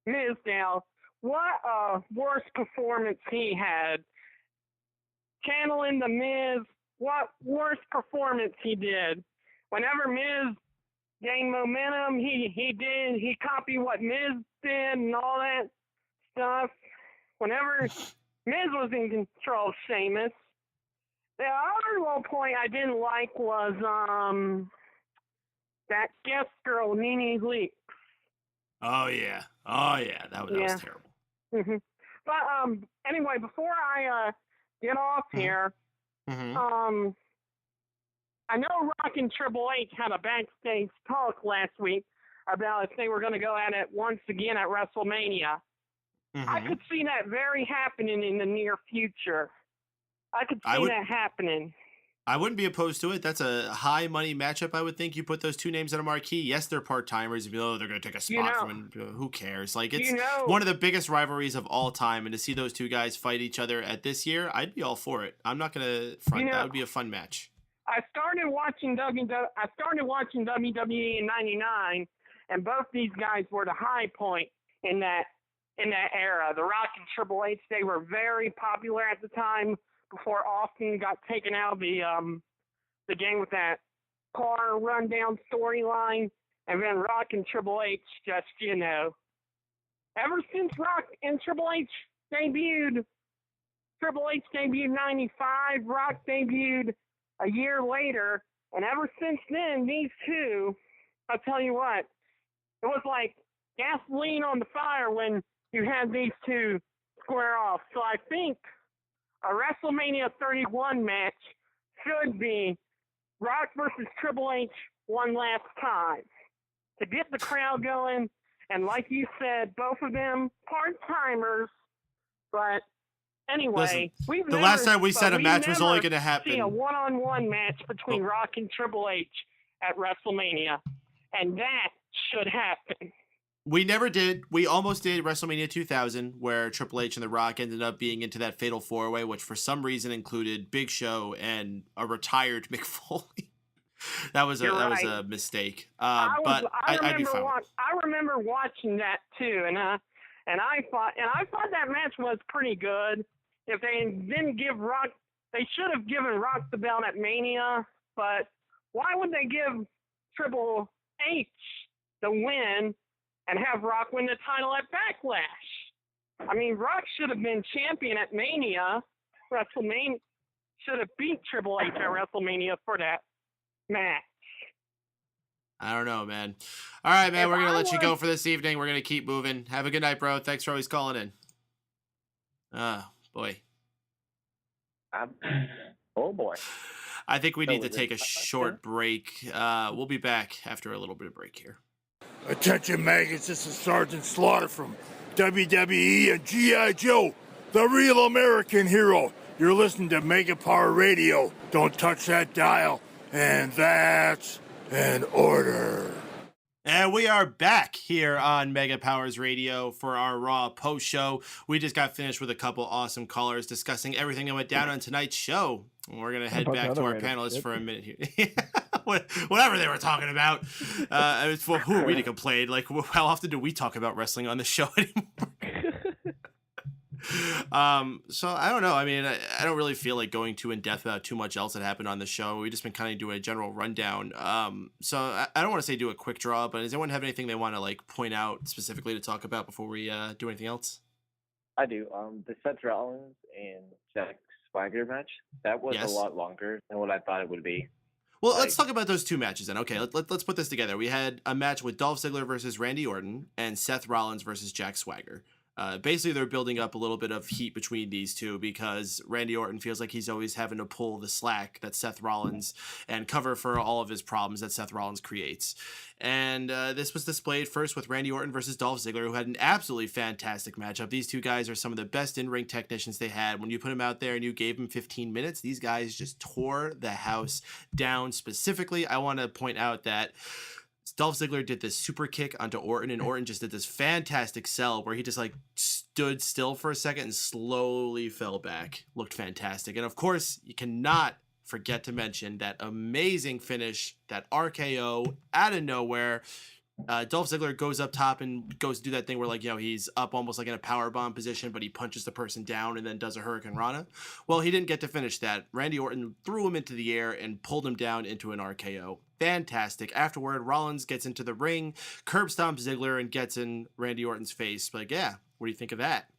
Miz now. What a worse performance he had. Channeling the Miz, what worse performance he did. Whenever Miz gained momentum, he copied what Miz did and all that stuff. Whenever Miz was in control of Sheamus. The other low point I didn't like was that guest girl, Nene Leakes. Oh yeah, that was terrible. Mm-hmm. But anyway, before I get off here, Mm-hmm. I know Rock and Triple H had a backstage talk last week about if they were going to go at it once again at WrestleMania. Mm-hmm. I could see that very happening in the near future. I could see that happening. I wouldn't be opposed to it. That's a high money matchup. I would think you put those two names on a marquee. Yes, they're part timers. They're going to take a spot from him. Who cares? Like it's one of the biggest rivalries of all time, and to see those two guys fight each other at this year, I'd be all for it. I'm not going to front. That would be a fun match. I started watching WWE in '99, and both these guys were the high point in that era. The Rock and Triple H, they were very popular at the time. Before Austin got taken out of the game with that car rundown storyline, and then Rock and Triple H just, ever since Rock and Triple H debuted, Triple H debuted '95, Rock debuted a year later, and ever since then, these two, I'll tell you what, it was like gasoline on the fire when you had these two square off. So I think a WrestleMania 31 match should be Rock versus Triple H one last time to get the crowd going. And like you said, both of them part-timers. But anyway, listen, the last time we said a match was only going to happen. See a one-on-one match between Rock and Triple H at WrestleMania, and that should happen. We never did. We almost did WrestleMania 2000, where Triple H and The Rock ended up being into that fatal four-way, which for some reason included Big Show and a retired Mick Foley. That was a mistake. I remember watching that too, and I thought that match was pretty good. If they didn't give Rock, they should have given Rock the belt at Mania. But why would they give Triple H the win and have Rock win the title at Backlash? I mean, Rock should have been champion at Mania. WrestleMania should have beat Triple H at WrestleMania for that match. I don't know, man. All right, man, we're going to let you go for this evening. We're going to keep moving. Have a good night, bro. Thanks for always calling in. Oh, boy. Oh, boy. I think we need to take a short break. We'll be back after a little bit of break here. Attention, maggots. This is Sergeant Slaughter from WWE and G.I. Joe, the real American hero. You're listening to Mega Power Radio. Don't touch that dial. And that's an order. And we are back here on Mega Powers Radio for our Raw post show. We just got finished with a couple awesome callers discussing everything that went down on tonight's show. We're going to head back to our panelists for a minute here. Whatever they were talking about. Who are we to complain? Like, how often do we talk about wrestling on the show anymore? So I don't know. I mean, I don't really feel like going too in depth about too much else that happened on the show. We've just been kind of doing a general rundown. So I don't want to say do a quick draw, but does anyone have anything they want to like point out specifically to talk about before we do anything else? I do. The Seth Rollins and Jack Swagger match, that was a lot longer than what I thought it would be. Well, let's talk about those two matches then. Okay, let's put this together. We had a match with Dolph Ziggler versus Randy Orton and Seth Rollins versus Jack Swagger. Basically, they're building up a little bit of heat between these two because Randy Orton feels like he's always having to pull the slack that Seth Rollins and cover for all of his problems that Seth Rollins creates. And this was displayed first with Randy Orton versus Dolph Ziggler, who had an absolutely fantastic matchup. These two guys are some of the best in-ring technicians they had. When you put them out there and you gave them 15 minutes, these guys just tore the house down. Specifically, I want to point out that Dolph Ziggler did this super kick onto Orton, and Orton just did this fantastic sell where he just like stood still for a second and slowly fell back. Looked fantastic. And of course, you cannot forget to mention that amazing finish, that RKO out of nowhere. Dolph Ziggler goes up top and goes to do that thing where, like, you know, he's up almost like in a power bomb position, but he punches the person down and then does a Hurricane Rana. Well, he didn't get to finish that. Randy Orton threw him into the air and pulled him down into an RKO. Fantastic. Afterward, Rollins gets into the ring, curb stomps Ziggler, and gets in Randy Orton's face. Like, yeah, what do you think of that?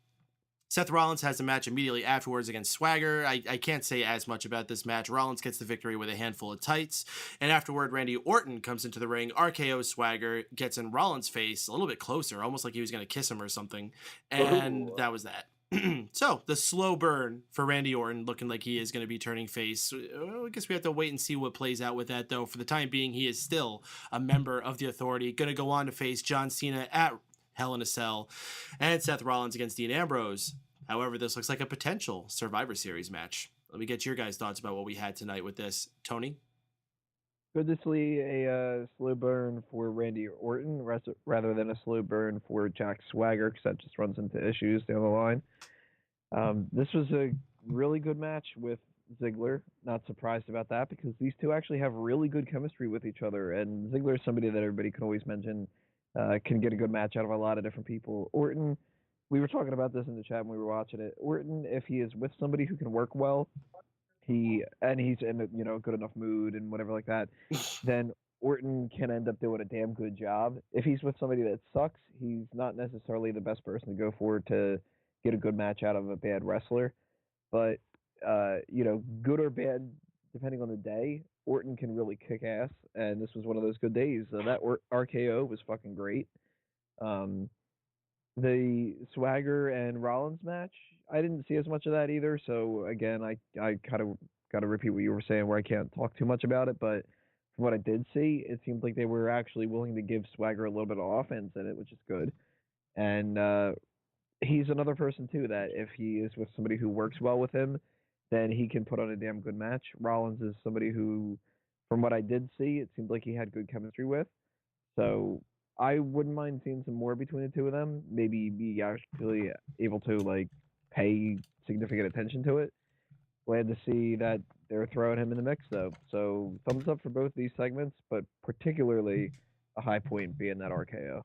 Seth Rollins has a match immediately afterwards against Swagger. I can't say as much about this match. Rollins gets the victory with a handful of tights. And afterward, Randy Orton comes into the ring. RKO Swagger gets in Rollins' face a little bit closer, almost like he was going to kiss him or something. And that was that. So, the slow burn for Randy Orton, looking like he is going to be turning face. I guess we have to wait and see what plays out with that, though. For the time being, he is still a member of the Authority. Going to go on to face John Cena at Hell in a Cell, and Seth Rollins against Dean Ambrose. However, this looks like a potential Survivor Series match. Let me get your guys' thoughts about what we had tonight with this. Tony? Good to see a slow burn for Randy Orton rather than a slow burn for Jack Swagger, because that just runs into issues down the line. This was a really good match with Ziggler. Not surprised about that, because these two actually have really good chemistry with each other, and Ziggler is somebody that everybody can always mention can get a good match out of a lot of different people. Orton, we were talking about this in the chat when we were watching it. Orton, if he is with somebody who can work well, he's in a good enough mood and whatever like that, then Orton can end up doing a damn good job. If he's with somebody that sucks, he's not necessarily the best person to go for to get a good match out of a bad wrestler. But good or bad, depending on the day, Orton can really kick ass, and this was one of those good days. That RKO was fucking great. The Swagger and Rollins match, I didn't see as much of that either. So again, I kind of got to repeat what you were saying, where I can't talk too much about it. But from what I did see, it seemed like they were actually willing to give Swagger a little bit of offense in it, which is good. And he's another person too that if he is with somebody who works well with him, then he can put on a damn good match. Rollins is somebody who, from what I did see, it seemed like he had good chemistry with. So I wouldn't mind seeing some more between the two of them. Maybe be actually able to pay significant attention to it. Glad to see that they're throwing him in the mix, though. So thumbs up for both these segments, but particularly a high point being that RKO.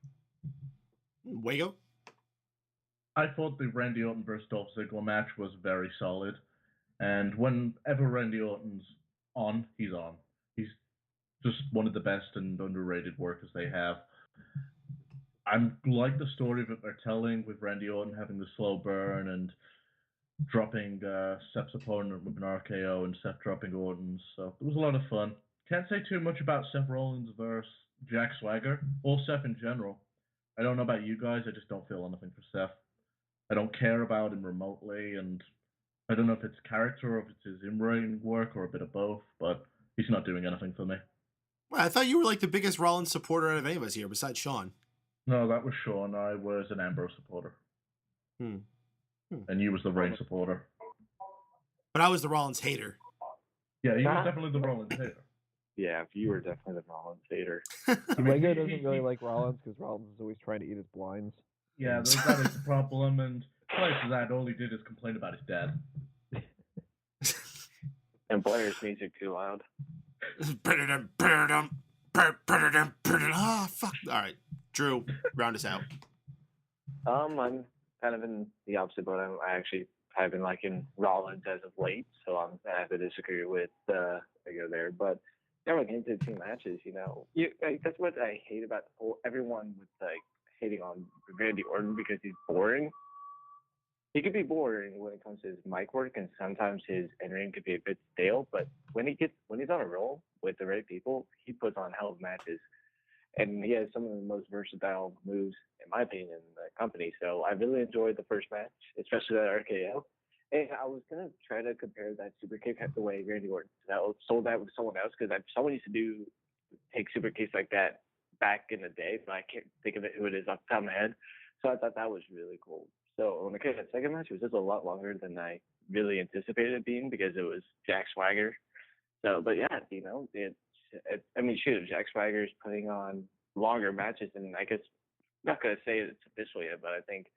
Wago? I thought the Randy Orton versus Dolph Ziggler match was very solid. And whenever Randy Orton's on, he's on. He's just one of the best and underrated workers they have. I like the story that they're telling with Randy Orton having the slow burn and dropping Seth's opponent with an RKO and Seth dropping Orton's. So it was a lot of fun. Can't say too much about Seth Rollins versus Jack Swagger, or Seth in general. I don't know about you guys, I just don't feel anything for Seth. I don't care about him remotely, and I don't know if it's character or if it's his in-ring work or a bit of both, but he's not doing anything for me. Well, I thought you were like the biggest Rollins supporter out of any of us here, besides Sean. No, that was Sean. I was an Ambrose supporter. And you was the Reigns supporter. But I was the Rollins hater. Yeah, he was definitely the Rollins hater. Yeah, you were definitely the Rollins hater. Wago doesn't really like Rollins because Rollins is always trying to eat his blinds. Yeah, that is the problem, and prior to that, all he did is complain about his dad. And Blair's music too loud. Ah, fuck. All right, Drew, round us out. I'm kind of in the opposite boat. I actually have been liking Rollins as of late, so I have to disagree with Wago there. But going into two matches, that's what I hate about everyone with hating on Randy Orton because he's boring. He could be boring when it comes to his mic work, and sometimes his in-ring could be a bit stale. But when he's on a roll with the right people, he puts on hell of matches, and he has some of the most versatile moves, in my opinion, in the company. So I really enjoyed the first match, especially that RKO. And I was gonna try to compare that super kick the way Randy Orton sold that with someone else, because someone used to take super kicks like that back in the day, but I can't think of who it is off the top of my head. So I thought that was really cool. So when it came to the second match, it was just a lot longer than I really anticipated it being, because it was Jack Swagger. So, but yeah, Jack Swagger's putting on longer matches, and I guess I'm not gonna say it's official yet, but I think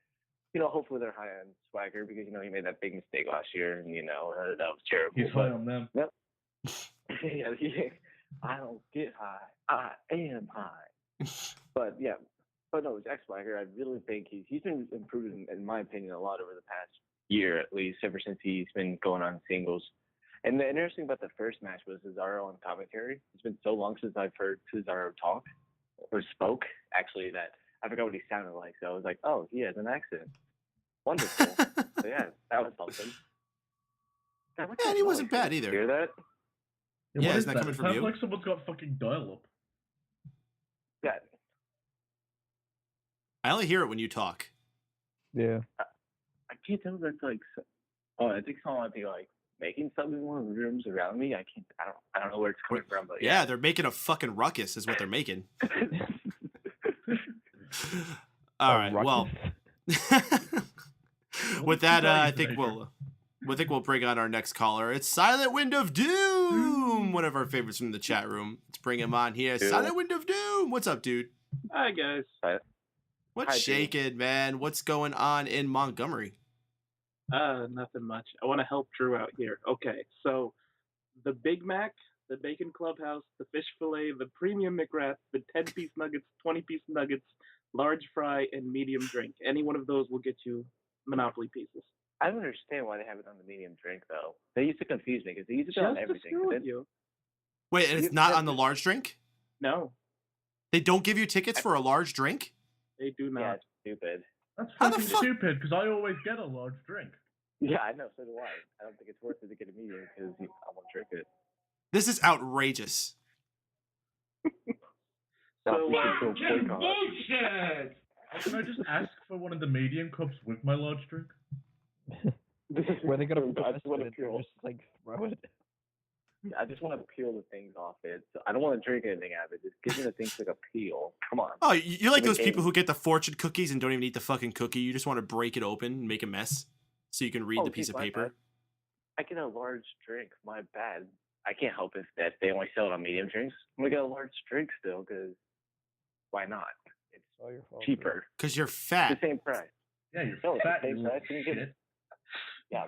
hopefully they're high on Swagger because he made that big mistake last year, and that was terrible. He's high on them. Yep. I don't get high. I am high. But no, Jack Swagger, I really think he's been improving, in my opinion, a lot over the past year, at least, ever since he's been going on singles. And the interesting about the first match was Cesaro on commentary. It's been so long since I've heard Cesaro talk or spoke, actually, that I forgot what he sounded like. So I was like, oh, he has an accent. Wonderful. So yeah, that was something. God, Yeah, and he wasn't bad either. Hear that? Yeah, isn't that coming from you? Sounds like someone's got fucking dial-up. Yeah. I only hear it when you talk. Yeah. I can't tell if that's like. Oh, I think someone might be like making something in one of the rooms around me. I don't know where it's coming from, but yeah, they're making a fucking ruckus, is what they're making. All right. Well, with that, I think we'll bring on our next caller. It's Silent Wind of Doom, one of our favorites from the chat room. Let's bring him on here. Dude. Silent Wind of Doom. What's up, dude? Hi, guys. What's Hi, shaking, man? What's going on in Montgomery? Nothing much. I want to help Drew out here. Okay, so the Big Mac, the Bacon Clubhouse, the Fish Fillet, the Premium McWrap, the 10-piece nuggets, 20-piece nuggets, large fry, and medium drink. Any one of those will get you Monopoly pieces. I don't understand why they have it on the medium drink though. They used to confuse me because they used to do it on Just to everything. screw with you. Wait, and it's not on the large drink? No, They don't give you tickets for a large drink? they do not. Yeah, it's stupid. That's How the fucking fuck- stupid, because I always get a large drink. Yeah, I know. So do I. I don't think it's worth it to get a medium because I won't drink it. This is outrageous. So, Bullshit! Can I just ask for one of the medium cups with my large drink? Where they gonna put I the just want to rest of it? peel. Just like throw it. I just want to peel the things off it. So I don't want to drink anything out of it. Just give me the things like a peel. Come on. Oh, you're like The those people game. who get the fortune cookies and don't even eat the fucking cookie. You just want to break it open and make a mess so you can read the piece of my paper. bad. I get a large drink. My bad. I can't help it that they only sell it on medium drinks. I'm gonna get a large drink still because why not? It's All your fault. cheaper. Because you're It's fat. the same price. Yeah, you're No, it's fat, the same you price. You can get shit. Yeah,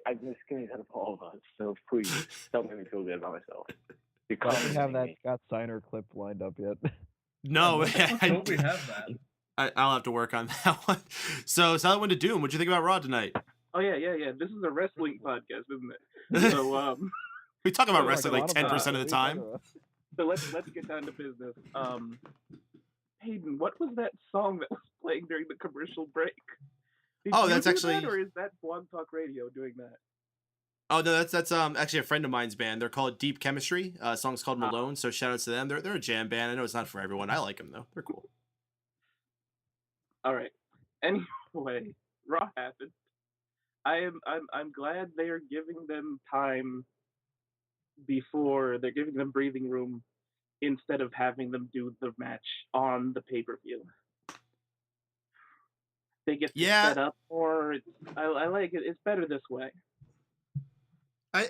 I'm the skinniest out of all of us. So please don't make me feel good about myself. You're Why don't we have complimenting that me. Scott Steiner clip lined up yet? No, I don't we have that? I'll have to work on that one. So, Silent Wind of Doom, what'd you think about Raw tonight? oh yeah. This is a wrestling podcast, isn't it? So We talk about Oh, wrestling like a lot 10% of the what are you time. talking about? so let's get down to business. Paden, what was that song that was playing during the commercial break? Did Oh, you that's do actually- that, or is that Blog Talk Radio doing that? Oh no, that's actually a friend of mine's band. They're called Deep Chemistry. Song's called Malone. So shout outs to them. They're a jam band. I know it's not for everyone. I like them though. They're cool. All right. Anyway, Raw happened. I'm glad they are giving them time before they're giving them breathing room instead of having them do the match on the pay-per-view. They get set up, or I like it. It's better this way.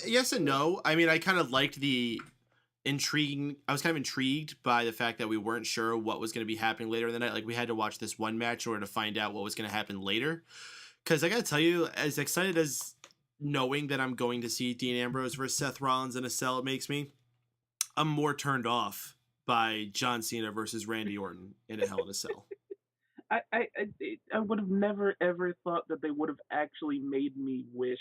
Yes and no. I mean, I kind of liked the intriguing. I was kind of intrigued by the fact that we weren't sure what was going to be happening later in the night. Like, we had to watch this one match in order to find out what was going to happen later. Because I got to tell you, as excited as knowing that I'm going to see Dean Ambrose versus Seth Rollins in a cell makes me, I'm more turned off by John Cena versus Randy Orton in a Hell in a Cell. I would have never ever thought that they would have actually made me wish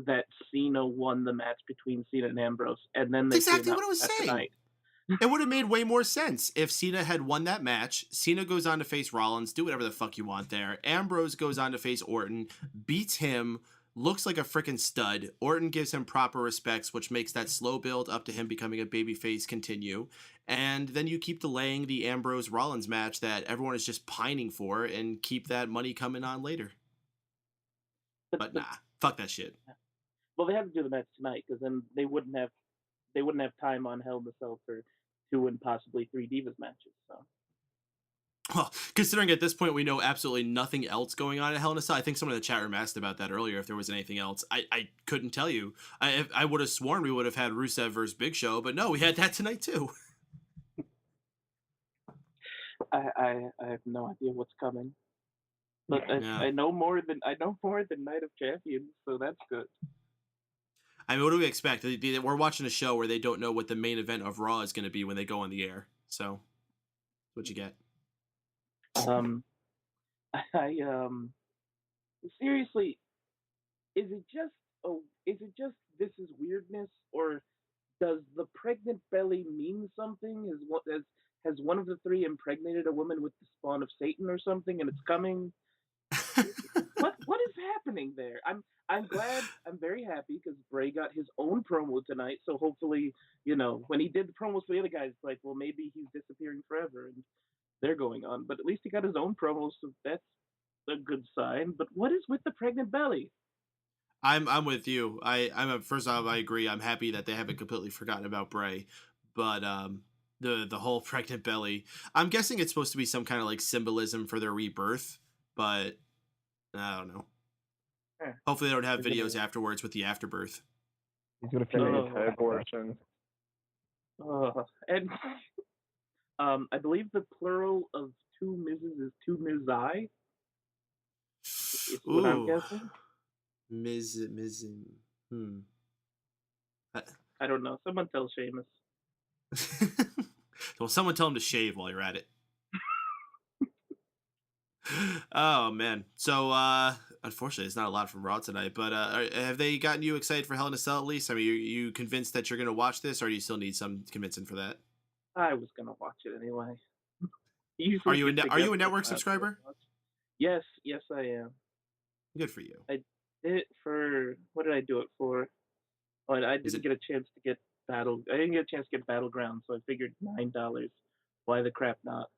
that Cena won the match between Cena and Ambrose, and then That's they exactly came what out I was that saying. tonight. It would have made way more sense if Cena had won that match. Cena goes on to face Rollins, do whatever the fuck you want there. Ambrose goes on to face Orton, beats him, looks like a freaking stud. Orton gives him proper respects, which makes that slow build up to him becoming a babyface continue. And then you keep delaying the Ambrose-Rollins match that everyone is just pining for and keep that money coming on later. But nah, fuck that shit. Well, they have to do the match tonight because then they wouldn't have time on Hell in the Cell for 2 and possibly 3 Divas matches. So. Well, considering at this point we know absolutely nothing else going on at Hell in a Cell, I think someone in the chat room asked about that earlier if there was anything else. I couldn't tell you. I would have sworn we would have had Rusev versus Big Show, but no, we had that tonight too. I have no idea what's coming. But I know more than Night of Champions, so that's good. I mean, what do we expect? We're watching a show where they don't know what the main event of Raw is going to be when they go on the air. So, what you get? Seriously, is it just this is weirdness, or does the pregnant belly mean something? Has one of the three impregnated a woman with the spawn of Satan or something, and it's coming? What is happening there? I'm glad. I'm very happy because Bray got his own promo tonight. So hopefully, when he did the promos for the other guys, like, well, maybe he's disappearing forever and they're going on. But at least he got his own promo, so that's a good sign. But what is with the pregnant belly? I'm with you. First off, I agree. I'm happy that they haven't completely forgotten about Bray, but the whole pregnant belly. I'm guessing it's supposed to be some kind of like symbolism for their rebirth, but I don't know. Hopefully, they don't have videos afterwards with the afterbirth. He's gonna finish abortion. And I believe the plural of two Mrs. is two Ms.I. Is what I'm guessing. Ms. I don't know. Someone tell Sheamus. Well, someone tell him to shave while you're at it. Oh man. So unfortunately, it's not a lot from Raw tonight. But have they gotten you excited for Hell in a Cell at least? I mean, you convinced that you're gonna watch this, or do you still need some convincing for that? I was gonna watch it anyway. Are you a network subscriber? Yes, I am. Good for you. I did it for, what did I do it for? Oh, I didn't get a chance to get Battleground, so I figured $9. Why the crap not?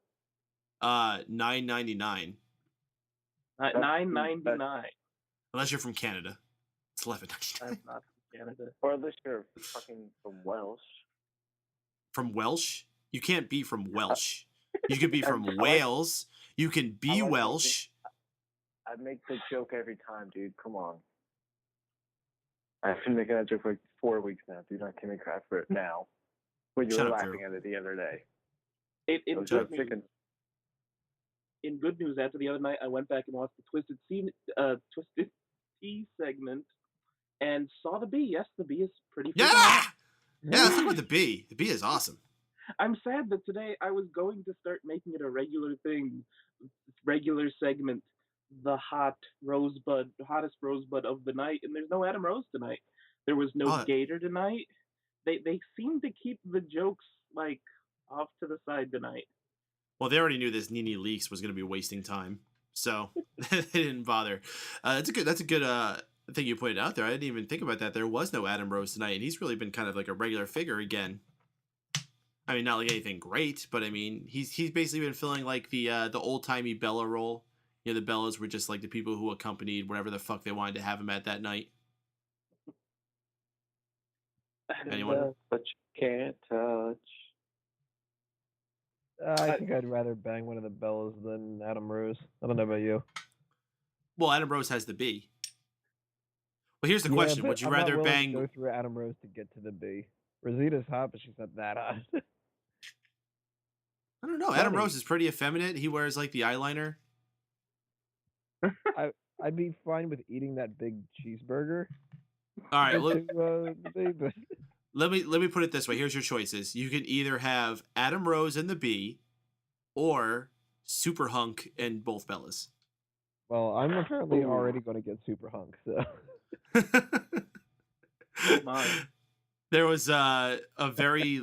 $9.99. $9.99. Unless you're from Canada, it's $11.99. I'm not from Canada. Or unless you're fucking from Welsh. From Welsh? You can't be from Welsh. You could be from Wales. You can be Welsh. I make the joke every time, dude. Come on. I've been making that joke for like 4 weeks now. Dude, not give me crap for it now. When you were laughing at it the other day. In good news, after the other night, I went back and watched the Twisted Tea segment and saw the bee. Yes, the bee is pretty fun. Yeah! Yeah, let's talk about the bee. The bee is awesome. I'm sad that today I was going to start making it a regular thing, regular segment, the hottest rosebud of the night, and there's no Adam Rose tonight. There was no Gator tonight. They seem to keep the jokes like off to the side tonight. Well, they already knew this Nene Leakes was going to be wasting time, so they didn't bother. That's a good thing you pointed out there. I didn't even think about that. There was no Adam Rose tonight, and he's really been kind of like a regular figure again. I mean, not like anything great, but I mean, he's basically been filling like the old timey Bella role. You know, the Bellas were just like the people who accompanied whatever the fuck they wanted to have him at that night. Anyone? But you can't touch. I think I'd rather bang one of the Bellas than Adam Rose. I don't know about you. Well, Adam Rose has the B. Well, here's the question: would you rather bang? Go through Adam Rose to get to the B. Rosita's hot, but she's not that hot. I don't know. Adam Rose is pretty effeminate. He wears like the eyeliner. I'd be fine with eating that big cheeseburger. All right, look. Let me put it this way. Here's your choices. You can either have Adam Rose and the B, or Super Hunk and both Bellas. Well, I'm apparently already going to get Super Hunk, so. There was a very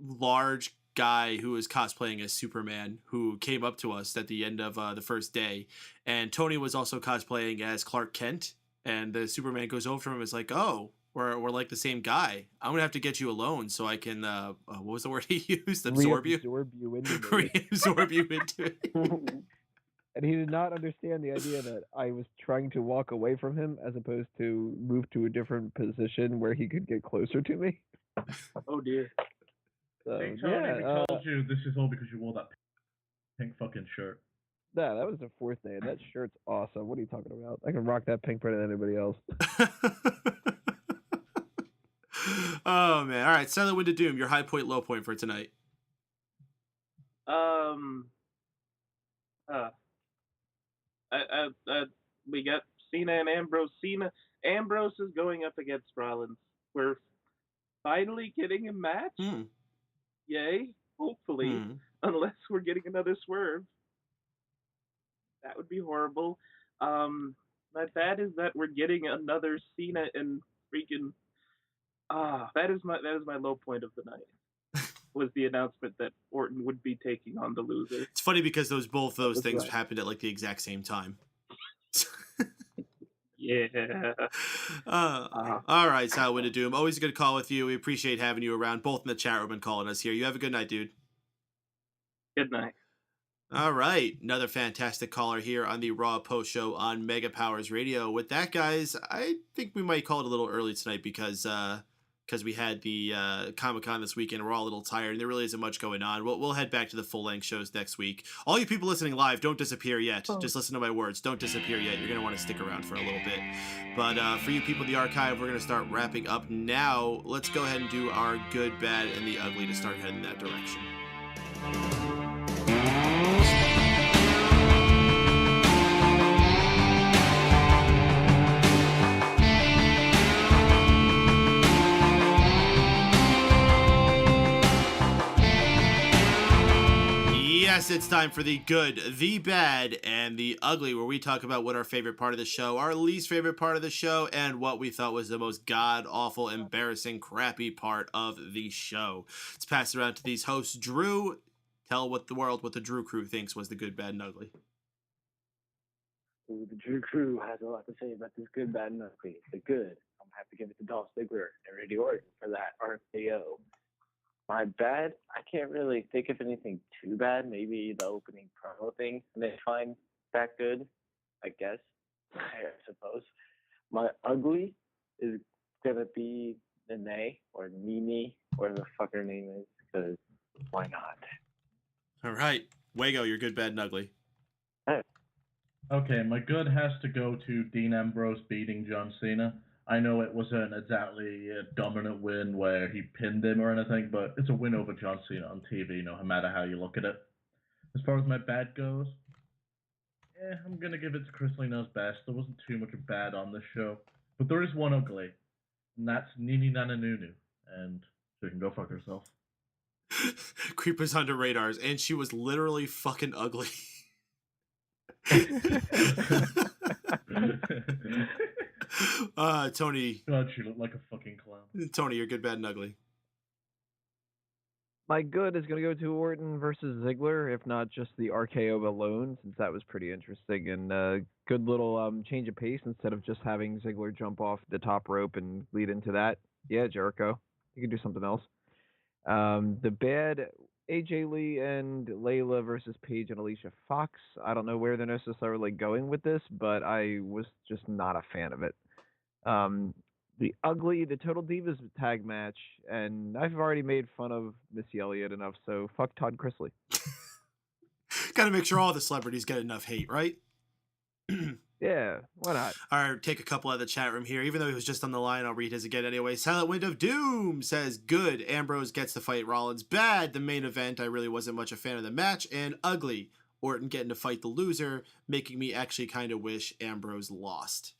large guy who was cosplaying as Superman who came up to us at the end of the first day, and Tony was also cosplaying as Clark Kent, and the Superman goes over to him and is like, "Oh, we're like the same guy. I'm gonna have to get you alone so I can what was the word he used? Absorb you into it. Absorb you into it." And he did not understand the idea that I was trying to walk away from him as opposed to move to a different position where he could get closer to me. Oh dear. So, hey, Tony, we told you this is all because you wore that pink fucking shirt. Yeah, that was the fourth day. That shirt's awesome. What are you talking about? I can rock that pink better than anybody else. Oh man! All right, Silent Wind of Doom. Your high point, low point for tonight. we got Cena and Ambrose. Ambrose is going up against Rollins. We're finally getting a match. Yay! Hopefully, unless we're getting another swerve, that would be horrible. My bad is that we're getting another Cena and freaking. That is my low point of the night. Was the announcement that Orton would be taking on the loser. It's funny because both those things happened at like the exact same time. Yeah. All right, Silent of Doom. Always a good call with you. We appreciate having you around, both in the chat room and calling us here. You have a good night, dude. Good night. All right, another fantastic caller here on the Raw Post Show on Mega Powers Radio. With that, guys, I think we might call it a little early tonight because we had the Comic-Con this weekend. We're all a little tired, and there really isn't much going on. We'll head back to the full-length shows next week. All you people listening live, don't disappear yet. Just listen to my words. Don't disappear yet. You're going to want to stick around for a little bit. But for you people in the archive, we're going to start wrapping up now. Let's go ahead and do our good, bad, and the ugly to start heading in that direction. Yes, it's time for the good, the bad, and the ugly, where we talk about what our favorite part of the show, our least favorite part of the show, and what we thought was the most god-awful, embarrassing, crappy part of the show. Let's pass it around to these hosts. Drew, tell what the Drew crew thinks was the good, bad, and ugly. Ooh, the Drew crew has a lot to say about this good, bad, and ugly. The good, I'm happy to give it to Dolph Ziggler and Randy Orton for that RKO. My bad, I can't really think of anything too bad. Maybe the opening promo thing they find that good, I guess. I suppose. My ugly is gonna be Nene or Nini, whatever the fuck her name is, because why not? All right, Wago, you're good, bad, and ugly. Okay, my good has to go to Dean Ambrose beating John Cena. I know it wasn't exactly a dominant win where he pinned him or anything, but it's a win over John Cena on TV, no matter how you look at it. As far as my bad goes, I'm going to give it to Chris Lee Knows Best. There wasn't too much bad on this show, but there is one ugly, and that's Nini Nana Nunu, and she can go fuck herself. Creepers under radars, and she was literally fucking ugly. Tony. God, she looked like a fucking clown. Tony, you're good, bad, and ugly. My good is going to go to Orton versus Ziggler, if not just the RKO alone, since that was pretty interesting and good little change of pace instead of just having Ziggler jump off the top rope and lead into that. Yeah, Jericho, you can do something else. The bad, AJ Lee and Layla versus Paige and Alicia Fox. I don't know where they're necessarily going with this, but I was just not a fan of it. The ugly, the Total Divas tag match, and I've already made fun of Missy Elliott enough, so fuck Todd Chrisley. Gotta make sure all the celebrities get enough hate, right? Yeah, why not? All right, take a couple out of the chat room here. Even though he was just on the line, I'll read his again anyway. Silent Wind of Doom says, good, Ambrose gets to fight Rollins. Bad, the main event, I really wasn't much a fan of the match. And ugly, Orton getting to fight the loser, making me actually kind of wish Ambrose lost.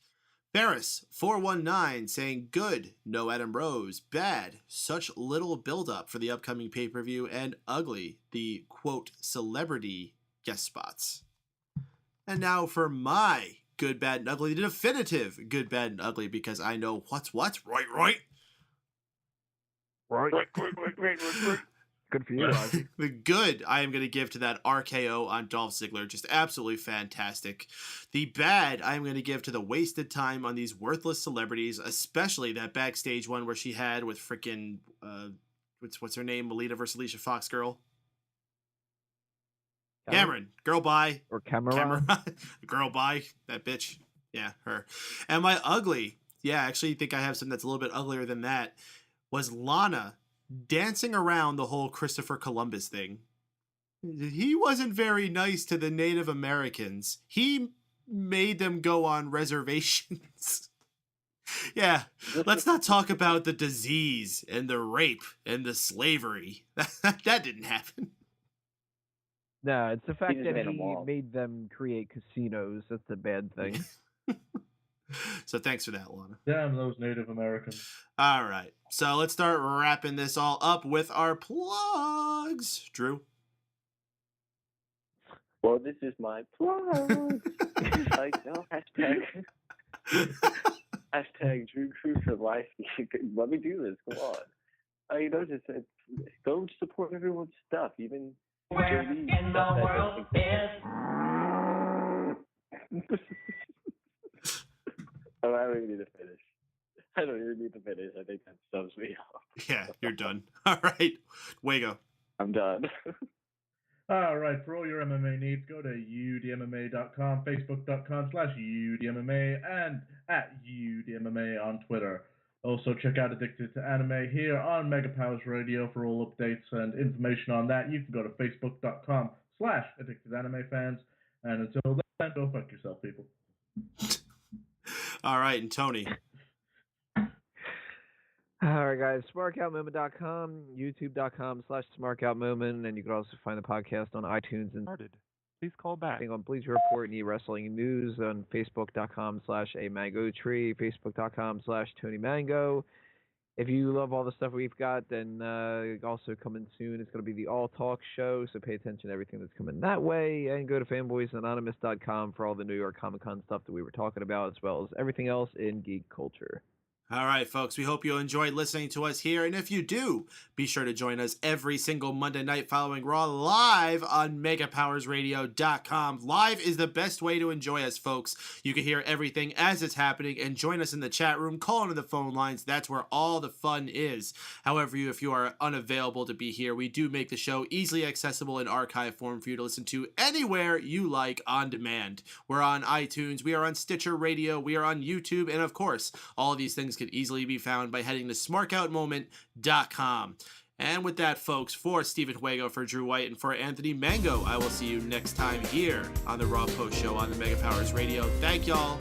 Ferris419 saying, good, no Adam Rose. Bad, such little build-up for the upcoming pay-per-view. And ugly, the, quote, celebrity guest spots. And now for my good, bad, and ugly, the definitive good, bad, and ugly, because I know what's what. Right. Good for you, Ozzy. The good I am going to give to that RKO on Dolph Ziggler. Just absolutely fantastic. The bad I am going to give to the wasted time on these worthless celebrities, especially that backstage one where she had with freaking, what's her name? Melita versus Alicia Fox girl. Cameron. Girl bye. Or Cameron. Girl bye. That bitch. Yeah, her. And my ugly, I actually think I have something that's a little bit uglier than that, was Lana dancing around the whole Christopher Columbus thing. He wasn't very nice to the Native Americans. He made them go on reservations. Yeah, let's not talk about the disease and the rape and the slavery. That didn't happen. No, it's the fact that he made them create casinos. That's the bad thing. So thanks for that, Lana. Damn those Native Americans. All right. So let's start wrapping this all up with our plugs. Drew? Well, this is my plug. Hashtag Drew Crew for life. Let me do this. Come on. Just go support everyone's stuff, even Where in the world is? Oh, I don't even need to finish. I think that sums me up. Yeah, you're done. All right. Wago. I'm done. All right, for all your MMA needs, go to udmma.com, facebook.com/udmma, and at udmma on Twitter. Also, check out Addicted to Anime here on Mega Powers Radio for all updates and information on that. You can go to facebook.com/addictedanimefans. And until then, go fuck yourself, people. All right, and Tony. All right, guys. SmarkoutMoment.com, YouTube.com/SmarkoutMoment, and you can also find the podcast on iTunes and Please call back. on Bleacher Report and e-wrestling news on Facebook.com/amangotree, Facebook.com/TonyMango. If you love all the stuff we've got, then also coming soon, it's going to be the All Talk Show, so pay attention to everything that's coming that way, and go to fanboysanonymous.com for all the New York Comic Con stuff that we were talking about, as well as everything else in geek culture. All right, folks, we hope you enjoyed listening to us here. And if you do, be sure to join us every single Monday night following Raw live on MegaPowersRadio.com. Live is the best way to enjoy us, folks. You can hear everything as it's happening and join us in the chat room, call into the phone lines. That's where all the fun is. However, if you are unavailable to be here, we do make the show easily accessible in archive form for you to listen to anywhere you like on demand. We're on iTunes, we are on Stitcher Radio, we are on YouTube, and of course, all of these things can easily be found by heading to smarkoutmoment.com. And with that, folks, for Stephen Wago, for Drew White, and for Anthony Mango, I will see you next time here on the Raw Post Show on the Mega Powers Radio. Thank y'all.